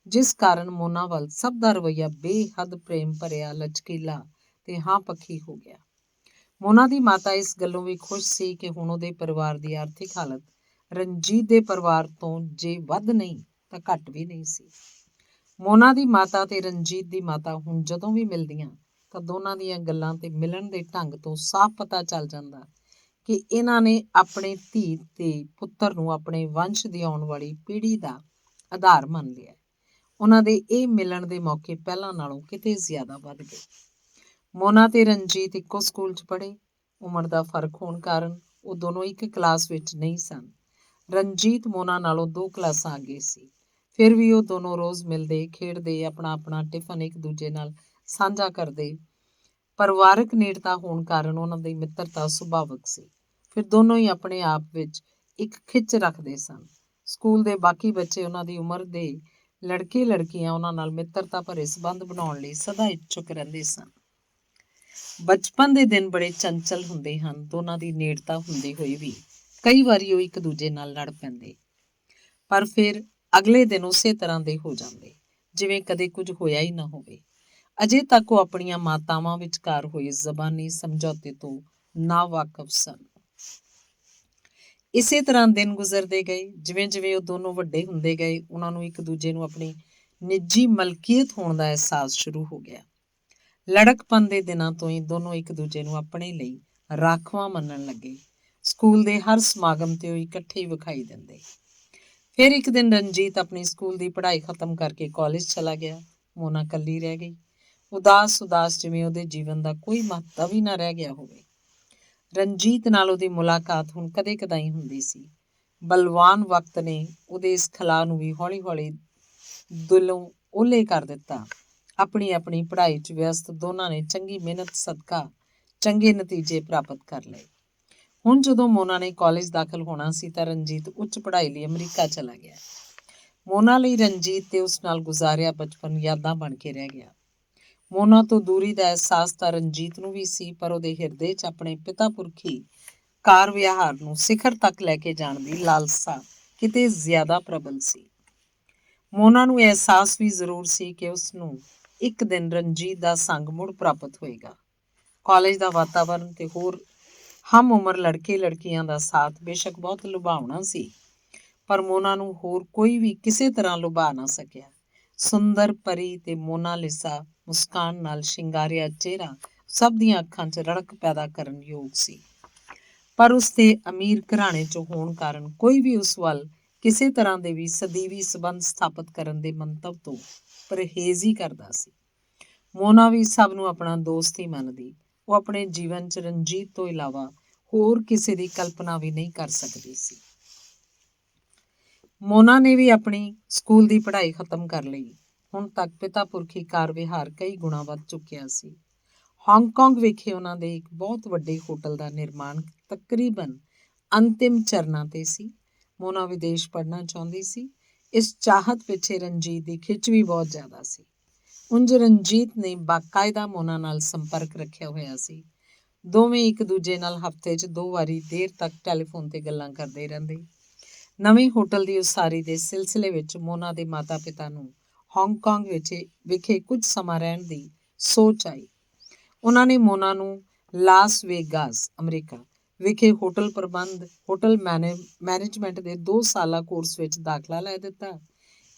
S1: ਜਿਸ ਕਾਰਨ ਮੋਨਾ ਵੱਲ ਸਭ ਦਾ ਰਵੱਈਆ ਬੇਹੱਦ ਪ੍ਰੇਮ ਭਰਿਆ, ਲਚਕੀਲਾ ਤੇ ਹਾਂ ਪੱਖੀ ਹੋ ਗਿਆ। ਮੋਨਾ ਦੀ ਮਾਤਾ ਇਸ ਗੱਲੋਂ ਵੀ ਖੁਸ਼ ਸੀ ਕਿ ਹੁਣ ਉਹਦੇ ਪਰਿਵਾਰ ਦੀ ਆਰਥਿਕ ਹਾਲਤ ਰਣਜੀਤ ਦੇ ਪਰਿਵਾਰ ਤੋਂ ਜੇ ਵੱਧ ਨਹੀਂ ਤਾਂ ਘੱਟ ਵੀ ਨਹੀਂ ਸੀ। ਮੋਨਾ ਦੀ ਮਾਤਾ ਤੇ ਰਣਜੀਤ ਦੀ ਮਾਤਾ ਹੁਣ ਜਦੋਂ ਵੀ ਮਿਲਦੀਆਂ ਤਾਂ ਦੋਨਾਂ ਦੀਆਂ ਗੱਲਾਂ ਤੇ ਮਿਲਣ ਦੇ ਢੰਗ ਤੋਂ ਸਾਫ਼ ਪਤਾ ਚੱਲ ਜਾਂਦਾ ਕਿ ਇਹਨਾਂ ਨੇ ਆਪਣੇ ਧੀ ਤੇ ਪੁੱਤਰ ਨੂੰ ਆਪਣੇ ਵੰਸ਼ ਦੀ ਆਉਣ ਵਾਲੀ ਪੀੜ੍ਹੀ ਦਾ ਆਧਾਰ ਮੰਨ ਲਿਆ। ਉਹਨਾਂ ਦੇ ਇਹ ਮਿਲਣ ਦੇ ਮੌਕੇ ਪਹਿਲਾਂ ਨਾਲੋਂ ਕਿਤੇ ਜ਼ਿਆਦਾ ਵੱਧ ਗਏ। ਮੋਨਾ ਤੇ ਰਣਜੀਤ ਇੱਕੋ ਸਕੂਲ 'ਚ ਪੜ੍ਹੇ। ਉਮਰ ਦਾ ਫਰਕ ਹੋਣ ਕਾਰਨ ਉਹ ਦੋਨੋਂ ਇੱਕ ਕਲਾਸ ਵਿੱਚ ਨਹੀਂ ਸਨ। ਰਣਜੀਤ ਮੋਨਾ ਨਾਲੋਂ 2 ਕਲਾਸਾਂ ਅੱਗੇ ਸੀ। ਫਿਰ ਵੀ ਉਹ ਦੋਨੋਂ ਰੋਜ਼ ਮਿਲਦੇ, ਖੇਡਦੇ, ਆਪਣਾ ਟਿਫਨ ਇੱਕ ਦੂਜੇ ਨਾਲ ਸਾਂਝਾ ਕਰਦੇ। ਪਰਿਵਾਰਕ ਨੇੜਤਾ ਹੋਣ ਕਾਰਨ ਉਹਨਾਂ ਦੀ ਮਿੱਤਰਤਾ ਸੁਭਾਵਕ ਸੀ। ਫਿਰ ਦੋਨੋਂ ਹੀ ਆਪਣੇ ਆਪ ਵਿੱਚ ਇੱਕ ਖਿੱਚ ਰੱਖਦੇ ਸਨ। ਸਕੂਲ ਦੇ ਬਾਕੀ ਬੱਚੇ ਉਹਨਾਂ ਦੀ ਉਮਰ ਦੇ ਲੜਕੇ ਲੜਕੀਆਂ ਉਹਨਾਂ ਨਾਲ ਮਿੱਤਰਤਾ ਭਰੇ ਸੰਬੰਧ ਬਣਾਉਣ ਲਈ ਸਦਾ ਇੱਛੁਕ ਰਹਿੰਦੇ ਸਨ। ਬਚਪਨ ਦੇ ਦਿਨ ਬੜੇ ਚੰਚਲ ਹੁੰਦੇ ਹਨ। ਦੋਨਾਂ ਦੀ ਨੇੜਤਾ ਹੁੰਦੇ ਹੋਏ ਵੀ ਕਈ ਵਾਰੀ ਉਹ ਇੱਕ ਦੂਜੇ ਨਾਲ ਲੜ ਪੈਂਦੇ, ਪਰ ਫਿਰ ਅਗਲੇ ਦਿਨ ਉਸੇ ਤਰ੍ਹਾਂ ਦੇ ਹੋ ਜਾਂਦੇ ਜਿਵੇਂ ਕਦੇ ਕੁਝ ਹੋਇਆ ਹੀ ਨਾ ਹੋਵੇ। ਅਜੇ ਤੱਕ ਉਹ ਆਪਣੀਆਂ ਮਾਤਾਵਾਂ ਵਿਚਕਾਰ ਹੋਏ ਜ਼ਬਾਨੀ ਸਮਝੌਤੇ ਤੋਂ ਨਾ ਵਾਕਫ ਸਨ। ਇਸੇ ਤਰ੍ਹਾਂ ਦਿਨ ਗੁਜ਼ਰਦੇ ਗਏ। ਜਿਵੇਂ ਜਿਵੇਂ ਉਹ ਦੋਨੋਂ ਵੱਡੇ ਹੁੰਦੇ ਗਏ, ਉਹਨਾਂ ਨੂੰ ਇੱਕ ਦੂਜੇ ਨੂੰ ਆਪਣੀ ਨਿੱਜੀ ਮਲਕੀਅਤ ਹੋਣ ਦਾ ਅਹਿਸਾਸ ਸ਼ੁਰੂ ਹੋ ਗਿਆ। ਲੜਕਪਨ ਦੇ ਦਿਨਾਂ ਤੋਂ ਹੀ ਦੋਨੋਂ ਇੱਕ ਦੂਜੇ ਨੂੰ ਆਪਣੇ ਲਈ ਰਾਖਵਾਂ ਮੰਨਣ ਲੱਗੇ। ਸਕੂਲ ਦੇ ਹਰ ਸਮਾਗਮ ਤੇ ਉਹ ਇਕੱਠੇ ਹੀ ਵਿਖਾਈ ਦਿੰਦੇ। ਫਿਰ ਇੱਕ ਦਿਨ ਰਣਜੀਤ ਆਪਣੀ ਸਕੂਲ ਦੀ ਪੜ੍ਹਾਈ ਖਤਮ ਕਰਕੇ ਕਾਲਜ ਚਲਾ ਗਿਆ। ਮੋਨਾ ਇਕੱਲੀ ਰਹਿ ਗਈ, ਉਦਾਸ ਜਿਵੇਂ ਉਹਦੇ ਜੀਵਨ ਦਾ ਕੋਈ ਮਹੱਤਵ ਹੀ ਨਾ ਰਹਿ ਗਿਆ ਹੋਵੇ। ਰਣਜੀਤ ਨਾਲ ਉਹਦੀ ਮੁਲਾਕਾਤ ਹੁਣ ਕਦੇ ਕਦਾਈ ਹੁੰਦੀ ਸੀ। ਬਲਵਾਨ ਵਕਤ ਨੇ ਉਹਦੇ ਇਸ ਖਲਾਅ ਨੂੰ ਵੀ ਹੌਲੀ ਹੌਲੀ ਦਿਲੋਂ ਓਹਲੇ ਕਰ ਦਿੱਤਾ। ਆਪਣੀ ਆਪਣੀ ਪੜ੍ਹਾਈ 'ਚ ਵਿਅਸਤ ਦੋਨਾਂ ਨੇ ਚੰਗੀ ਮਿਹਨਤ ਸਦਕਾ ਚੰਗੇ ਨਤੀਜੇ ਪ੍ਰਾਪਤ ਕਰ ਲਏ। ਹੁਣ ਜਦੋਂ ਮੋਨਾ ਨੇ ਕਾਲਜ ਦਾਖਲ ਹੋਣਾ ਸੀ ਤਾਂ ਰਣਜੀਤ ਉੱਚ ਪੜ੍ਹਾਈ ਲਈ ਅਮਰੀਕਾ ਚਲਾ ਗਿਆ। ਮੋਨਾ ਲਈ ਰਣਜੀਤ ਤੇ ਉਸ ਨਾਲ ਗੁਜ਼ਾਰਿਆ ਬਚਪਨ ਯਾਦਾਂ ਬਣ ਕੇ ਰਹਿ ਗਿਆ। ਮੋਨਾ ਤੋਂ ਦੂਰੀ ਦਾ ਅਹਿਸਾਸ ਤਾਂ ਰਣਜੀਤ ਨੂੰ ਵੀ ਸੀ, ਪਰ ਉਹਦੇ ਹਿਰਦੇ 'ਚ ਆਪਣੇ ਪਿਤਾ ਪੁਰਖੀ ਕਾਰ ਵਿਹਾਰ ਨੂੰ ਸਿਖਰ ਤੱਕ ਲੈ ਕੇ ਜਾਣ ਦੀ ਲਾਲਸਾ ਕਿਤੇ ਜ਼ਿਆਦਾ ਪ੍ਰਬਲ ਸੀ। ਮੋਨਾ ਨੂੰ ਅਹਿਸਾਸ ਵੀ ਜ਼ਰੂਰ ਸੀ ਕਿ ਉਸ ਨੂੰ ਇੱਕ ਦਿਨ ਰਣਜੀਤ ਦਾ ਸੰਗ ਮੁੜ ਪ੍ਰਾਪਤ ਹੋਏਗਾ। ਕਾਲਜ ਦਾ ਵਾਤਾਵਰਨ ਤੇ ਹੋਰ ਹਮ ਉਮਰ ਲੜਕੇ ਲੜਕੀਆਂ ਦਾ ਸਾਥ ਬੇਸ਼ੱਕ ਬਹੁਤ ਲੁਭਾਵਣਾ ਸੀ, ਪਰ ਮੋਨਾ ਨੂੰ ਹੋਰ ਕੋਈ ਵੀ ਕਿਸੇ ਤਰ੍ਹਾਂ ਲੁਭਾ ਨਾ ਸਕਿਆ। ਸੁੰਦਰ ਪਰੀ ਤੇ ਮੋਨਾਲਿਸਾ ਮੁਸਕਾਨ ਨਾਲ ਸ਼ਿੰਗਾਰਿਆ ਚਿਹਰਾ ਸਭ ਦੀਆਂ ਅੱਖਾਂ 'ਚ ਰੜਕ ਪੈਦਾ ਕਰਨ ਯੋਗ ਸੀ, ਪਰ ਉਸ ਦੇ ਅਮੀਰ ਘਰਾਣੇ 'ਚੋਂ ਹੋਣ ਕਾਰਨ ਕੋਈ ਵੀ ਉਸ ਵੱਲ ਕਿਸੇ ਤਰ੍ਹਾਂ ਦੇ ਵੀ ਸਦੀਵੀ ਸੰਬੰਧ ਸਥਾਪਿਤ ਕਰਨ ਦੇ ਮੰਤਵ ਤੋਂ ਪਰਹੇਜ਼ ਹੀ ਕਰਦਾ ਸੀ। ਮੋਨਾ ਵੀ ਸਭ ਨੂੰ ਆਪਣਾ ਦੋਸਤ ਹੀ ਮੰਨਦੀ। ਉਹ ਆਪਣੇ ਜੀਵਨ 'ਚ ਰਣਜੀਤ ਤੋਂ ਇਲਾਵਾ ਹੋਰ ਕਿਸੇ ਦੀ ਕਲਪਨਾ ਵੀ ਨਹੀਂ ਕਰ ਸਕਦੀ ਸੀ। ਮੋਨਾ ਨੇ ਵੀ ਆਪਣੀ ਸਕੂਲ ਦੀ ਪੜ੍ਹਾਈ ਖਤਮ ਕਰ ਲਈ। ਹੁਣ ਤੱਕ ਪਿਤਾ ਪੁਰਖੀ ਕਾਰ ਵਿਹਾਰ ਕਈ ਗੁਣਾ ਵੱਧ ਚੁੱਕਿਆ ਸੀ। ਹਾਂਗਕਾਂਗ ਵਿਖੇ ਉਹਨਾਂ ਦੇ ਇੱਕ ਬਹੁਤ ਵੱਡੇ ਹੋਟਲ ਦਾ ਨਿਰਮਾਣ ਤਕਰੀਬਨ ਅੰਤਿਮ ਚਰਨਾਂ ਤੇ ਸੀ। ਮੋਨਾ ਵਿਦੇਸ਼ ਪੜ੍ਹਨਾ ਚਾਹੁੰਦੀ ਸੀ। ਇਸ ਚਾਹਤ ਪਿੱਛੇ ਰਣਜੀਤ ਦੀ ਖਿੱਚ ਵੀ ਬਹੁਤ ਜ਼ਿਆਦਾ ਸੀ। ਉਂਝ ਰਣਜੀਤ ਨੇ ਬਾਕਾਇਦਾ ਮੋਨਾ ਨਾਲ ਸੰਪਰਕ ਰੱਖਿਆ ਹੋਇਆ ਸੀ। ਦੋਵੇਂ ਇੱਕ ਦੂਜੇ ਨਾਲ ਹਫ਼ਤੇ 'ਚ 2 ਵਾਰੀ ਦੇਰ ਤੱਕ ਟੈਲੀਫੋਨ ਤੇ ਗੱਲਾਂ ਕਰਦੇ ਰਹਿੰਦੇ। ਨਵੇਂ ਹੋਟਲ ਦੀ ਉਸਾਰੀ ਦੇ ਸਿਲਸਿਲੇ ਵਿੱਚ ਮੋਨਾ ਦੇ ਮਾਤਾ ਪਿਤਾ ਨੂੰ ਹਾਂਗਕਾਂਗ ਵਿਖੇ ਕੁਝ ਸਮਾਂ ਰਹਿਣ ਦੀ ਸੋਚ ਆਈ। ਉਹਨਾਂ ਨੇ ਮੋਨਾ ਨੂੰ ਲਾਸ ਵੇਗਾਸ, ਅਮਰੀਕਾ ਵਿਖੇ ਹੋਟਲ ਮੈਨੇਜਮੈਂਟ ਦੇ 2 ਸਾਲਾ ਕੋਰਸ ਵਿੱਚ ਦਾਖਲਾ ਲੈ ਦਿੱਤਾ।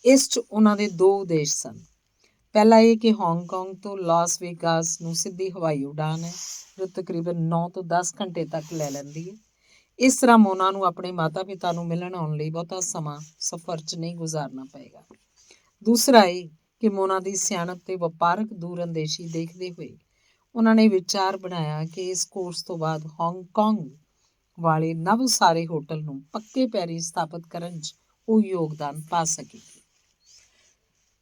S1: ਇਸ 'ਚ ਉਹਨਾਂ ਦੇ 2 ਉਦੇਸ਼ ਸਨ। ਪਹਿਲਾ ਇਹ ਕਿ ਹਾਂਗਕਾਂਗ ਤੋਂ ਲਾਸ ਵੇਗਾਸ ਨੂੰ ਸਿੱਧੀ ਹਵਾਈ ਉਡਾਨ ਹੈ, ਜੋ ਤਕਰੀਬਨ 9 ਤੋਂ 10 ਘੰਟੇ ਤੱਕ ਲੈ ਲੈਂਦੀ ਹੈ। ਇਸ ਤਰ੍ਹਾਂ ਮੋਨਾ ਨੂੰ ਆਪਣੇ ਮਾਤਾ ਪਿਤਾ ਨੂੰ ਮਿਲਣ ਆਉਣ ਲਈ ਬਹੁਤਾ ਸਮਾਂ ਸਫ਼ਰ 'ਚ ਨਹੀਂ ਗੁਜ਼ਾਰਨਾ ਪਏਗਾ। ਦੂਸਰਾ ਇਹ ਕਿ ਮੋਨਾ ਦੀ ਸਿਆਣਪ ਤੇ ਵਪਾਰਕ ਦੂਰਅੰਦੇਸ਼ੀ ਦੇਖਦੇ ਹੋਏ ਉਹਨਾਂ ਨੇ ਵਿਚਾਰ ਬਣਾਇਆ ਕਿ ਇਸ ਕੋਰਸ ਤੋਂ ਬਾਅਦ ਹਾਂਗਕਾਂਗ ਵਾਲੇ ਨਵ ਸਾਰੇ ਹੋਟਲ ਨੂੰ ਪੱਕੇ ਪੈਰੀਂ ਸਥਾਪਿਤ ਕਰਨ 'ਚ ਉਹ ਯੋਗਦਾਨ ਪਾ ਸਕੇਗੀ।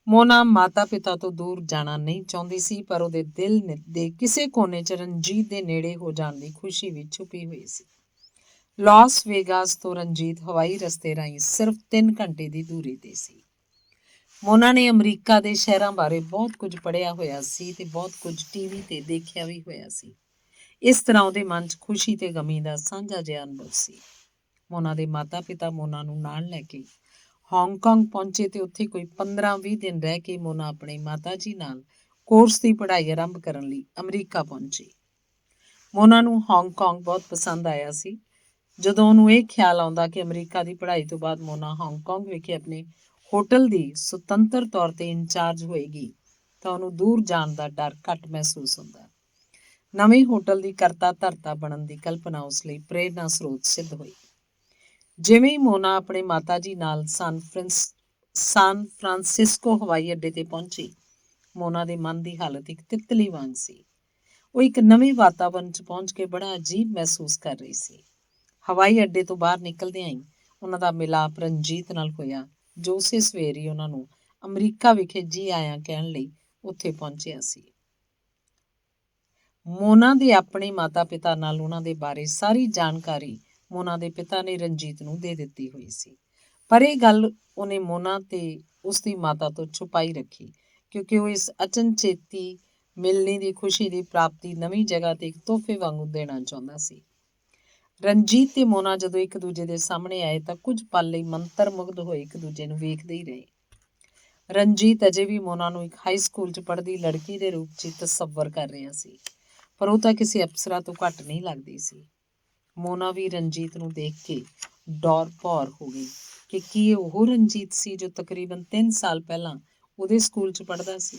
S1: ਮੋਨਾ ਮਾਤਾ ਪਿਤਾ ਤੋਂ ਦੂਰ ਜਾਣਾ ਨਹੀਂ ਚਾਹੁੰਦੀ ਸੀ, ਪਰ ਉਹਦੇ ਦਿਲ ਦੇ ਕਿਸੇ ਕੋਨੇ 'ਚ ਰਣਜੀਤ ਦੇ ਨੇੜੇ ਹੋ ਜਾਣ ਦੀ ਖੁਸ਼ੀ ਵੀ ਛੁਪੀ ਹੋਈ ਸੀ। ਲਾਸ ਵੇਗਾਸ ਤੋਂ ਰਣਜੀਤ ਹਵਾਈ ਰਸਤੇ ਰਾਹੀਂ ਸਿਰਫ 3 ਘੰਟੇ ਦੀ ਦੂਰੀ ਤੇ ਸੀ। ਮੋਨਾ ਨੇ ਅਮਰੀਕਾ ਦੇ ਸ਼ਹਿਰਾਂ ਬਾਰੇ ਬਹੁਤ ਕੁਝ ਪੜ੍ਹਿਆ ਹੋਇਆ ਸੀ ਤੇ ਬਹੁਤ ਕੁਝ ਟੀਵੀ ਤੇ ਦੇਖਿਆ ਵੀ ਹੋਇਆ ਸੀ। ਇਸ ਤਰ੍ਹਾਂ ਉਹਦੇ ਮਨ 'ਚ ਖੁਸ਼ੀ ਤੇ ਗਮੀ ਦਾ ਸਾਂਝਾ ਜਿਹਾ ਅਨੁਭਵ ਸੀ। ਮੋਨਾ ਦੇ ਮਾਤਾ-ਪਿਤਾ ਮੋਨਾ ਨੂੰ ਨਾਲ ਲੈ ਕੇ ਹਾਂਗਕਾਂਗ ਪਹੁੰਚੇ ਤੇ ਉੱਥੇ ਕੋਈ 15-20 ਦਿਨ ਰਹਿ ਕੇ ਮੋਨਾ ਆਪਣੇ ਮਾਤਾ ਜੀ ਨਾਲ ਕੋਰਸ ਦੀ ਪੜ੍ਹਾਈ ਆਰੰਭ ਕਰਨ ਲਈ ਅਮਰੀਕਾ ਪਹੁੰਚੀ। ਮੋਨਾ ਨੂੰ ਹਾਂਗਕਾਂਗ ਬਹੁਤ ਪਸੰਦ ਆਇਆ ਸੀ। ਜਦੋਂ ਉਹਨੂੰ ਇਹ ਖਿਆਲ ਆਉਂਦਾ ਕਿ ਅਮਰੀਕਾ ਦੀ ਪੜ੍ਹਾਈ ਤੋਂ ਬਾਅਦ ਮੋਨਾ ਹਾਂਗਕਾਂਗ ਵਿਖੇ ਆਪਣੇ ਹੋਟਲ ਦੀ ਸੁਤੰਤਰ ਤੌਰ ਤੇ ਇੰਚਾਰਜ ਹੋਏਗੀ ਤਾਂ ਉਹਨੂੰ ਦੂਰ ਜਾਣ ਦਾ ਡਰ ਘੱਟ ਮਹਿਸੂਸ ਹੁੰਦਾ। ਨਵੇਂ ਹੋਟਲ ਦੀ ਕਰਤਾ ਧਰਤਾ ਬਣਨ ਦੀ ਕਲਪਨਾ ਉਸ ਲਈ ਪ੍ਰੇਰਨਾ ਸਰੋਤ ਸਿੱਧ ਹੋਈ। ਜਿਵੇਂ ਹੀ ਮੋਨਾ ਆਪਣੇ ਮਾਤਾ ਜੀ ਨਾਲ ਸਾਨ ਫਰਾਂਸਿਸਕੋ ਹਵਾਈ ਅੱਡੇ ਤੇ ਪਹੁੰਚੀ, ਮੋਨਾ ਦੇ ਮਨ ਦੀ ਹਾਲਤ ਇੱਕ ਤਿੱਤਲੀ ਵਾਂਗ ਸੀ। ਉਹ ਇੱਕ ਨਵੇਂ ਵਾਤਾਵਰਣ 'ਚ ਪਹੁੰਚ ਕੇ ਬੜਾ ਅਜੀਬ ਮਹਿਸੂਸ ਕਰ ਰਹੀ ਸੀ। ਹਵਾਈ ਅੱਡੇ ਤੋਂ ਬਾਹਰ ਨਿਕਲਦਿਆਂ ਹੀ ਉਹਨਾਂ ਦਾ ਮਿਲਾਪ ਰਣਜੀਤ ਨਾਲ ਹੋਇਆ, ਜੋ ਉਸੇ ਸਵੇਰ ਹੀ ਉਹਨਾਂ ਨੂੰ ਅਮਰੀਕਾ ਵਿਖੇ ਜੀ ਆਇਆਂ ਕਹਿਣ ਲਈ ਉੱਥੇ ਪਹੁੰਚਿਆ ਸੀ। ਮੋਨਾ ਦੇ ਆਪਣੇ ਮਾਤਾ-ਪਿਤਾ ਨਾਲ ਉਹਨਾਂ ਦੇ ਬਾਰੇ ਸਾਰੀ ਜਾਣਕਾਰੀ ਮੋਨਾ ਦੇ ਪਿਤਾ ਨੇ ਰਣਜੀਤ ਨੂੰ ਦੇ ਦਿੱਤੀ ਹੋਈ ਸੀ, ਪਰ ਇਹ ਗੱਲ ਉਹਨੇ ਮੋਨਾ ਤੇ ਉਸਦੀ ਮਾਤਾ ਤੋਂ ਛੁਪਾਈ ਰੱਖੀ, ਕਿਉਂਕਿ ਉਹ ਇਸ ਅਚਨਚੇਤੀ ਮਿਲਣੀ ਦੀ ਖੁਸ਼ੀ ਦੀ ਪ੍ਰਾਪਤੀ ਨਵੀਂ ਜਗ੍ਹਾ ਤੇ ਇੱਕ ਤੋਹਫੇ ਵਾਂਗੂ ਦੇਣਾ ਚਾਹੁੰਦਾ ਸੀ। ਰਣਜੀਤ ਤੇ ਮੋਨਾ ਜਦੋਂ ਇੱਕ ਦੂਜੇ ਦੇ ਸਾਹਮਣੇ ਆਏ ਤਾਂ ਕੁਝ ਪਲ ਲਈ ਮੰਤਰ ਮੁਗਧ ਹੋਏ ਇੱਕ ਦੂਜੇ ਨੂੰ ਵੇਖਦੇ ਹੀ ਰਹੇ। ਰਣਜੀਤ ਅਜੇ ਵੀ ਮੋਨਾ ਨੂੰ ਇੱਕ ਹਾਈ ਸਕੂਲ 'ਚ ਪੜ੍ਹਦੀ ਲੜਕੀ ਦੇ ਰੂਪ 'ਚ ਤਸੱਵਰ ਕਰ ਰਿਹਾ ਸੀ, ਪਰ ਉਹ ਤਾਂ ਕਿਸੇ ਅਪਸਰਾ ਤੋਂ ਘੱਟ ਨਹੀਂ ਲੱਗਦੀ ਸੀ। ਮੋਨਾ ਵੀ ਰਣਜੀਤ ਨੂੰ ਦੇਖ ਕੇ ਡੌਰ ਭੌਰ ਹੋ ਗਈ ਕਿ ਕੀ ਇਹ ਉਹ ਰਣਜੀਤ ਸੀ ਜੋ ਤਕਰੀਬਨ 3 ਸਾਲ ਪਹਿਲਾਂ ਉਹਦੇ ਸਕੂਲ 'ਚ ਪੜ੍ਹਦਾ ਸੀ।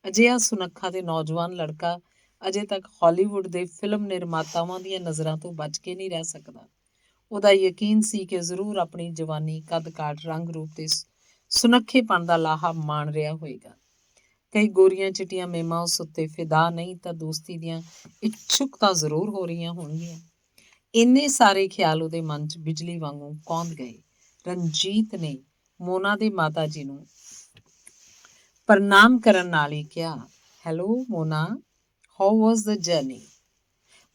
S1: ਅਜਿਹਾ ਸੁਨੱਖਾ ਤੇ ਨੌਜਵਾਨ ਲੜਕਾ ਅਜੇ ਤੱਕ ਹਾਲੀਵੁੱਡ ਦੇ ਫਿਲਮ ਨਿਰਮਾਤਾਵਾਂ ਦੀਆਂ ਨਜ਼ਰਾਂ ਤੋਂ ਬਚ ਕੇ ਨਹੀਂ ਰਹਿ ਸਕਦਾ। ਉਹਦਾ ਯਕੀਨ ਸੀ ਕਿ ਜ਼ਰੂਰ ਆਪਣੀ ਜਵਾਨੀ, ਕੱਦ-ਕਾਠ, ਰੰਗ ਰੂਪ ਤੇ ਸੁਨੱਖੇਪਣ ਦਾ ਲਾਹਾ ਮਾਣ ਰਿਹਾ ਹੋਏਗਾ। ਕਈ ਗੋਰੀਆਂ ਚਿੱਟੀਆਂ ਮੇਮਾਂ ਉਸ ਉੱਤੇ ਫਿਦਾ ਨਹੀਂ ਤਾਂ ਦੋਸਤੀ ਦੀਆਂ ਇੱਛੁਕ ਤਾਂ ਜ਼ਰੂਰ ਹੋ ਰਹੀਆਂ ਹੋਣਗੀਆਂ। ਇੰਨੇ ਸਾਰੇ ਖਿਆਲ ਉਹਦੇ ਮਨ 'ਚ ਬਿਜਲੀ ਵਾਂਗੂ ਕੌਂਦ ਗਏ। ਰਣਜੀਤ ਨੇ ਮੋਨਾ ਦੇ ਮਾਤਾ ਜੀ ਨੂੰ ਪ੍ਰਣਾਮ ਕਰਨ ਨਾਲ ਹੀ ਕਿਹਾ, hello Mona, how was the journey?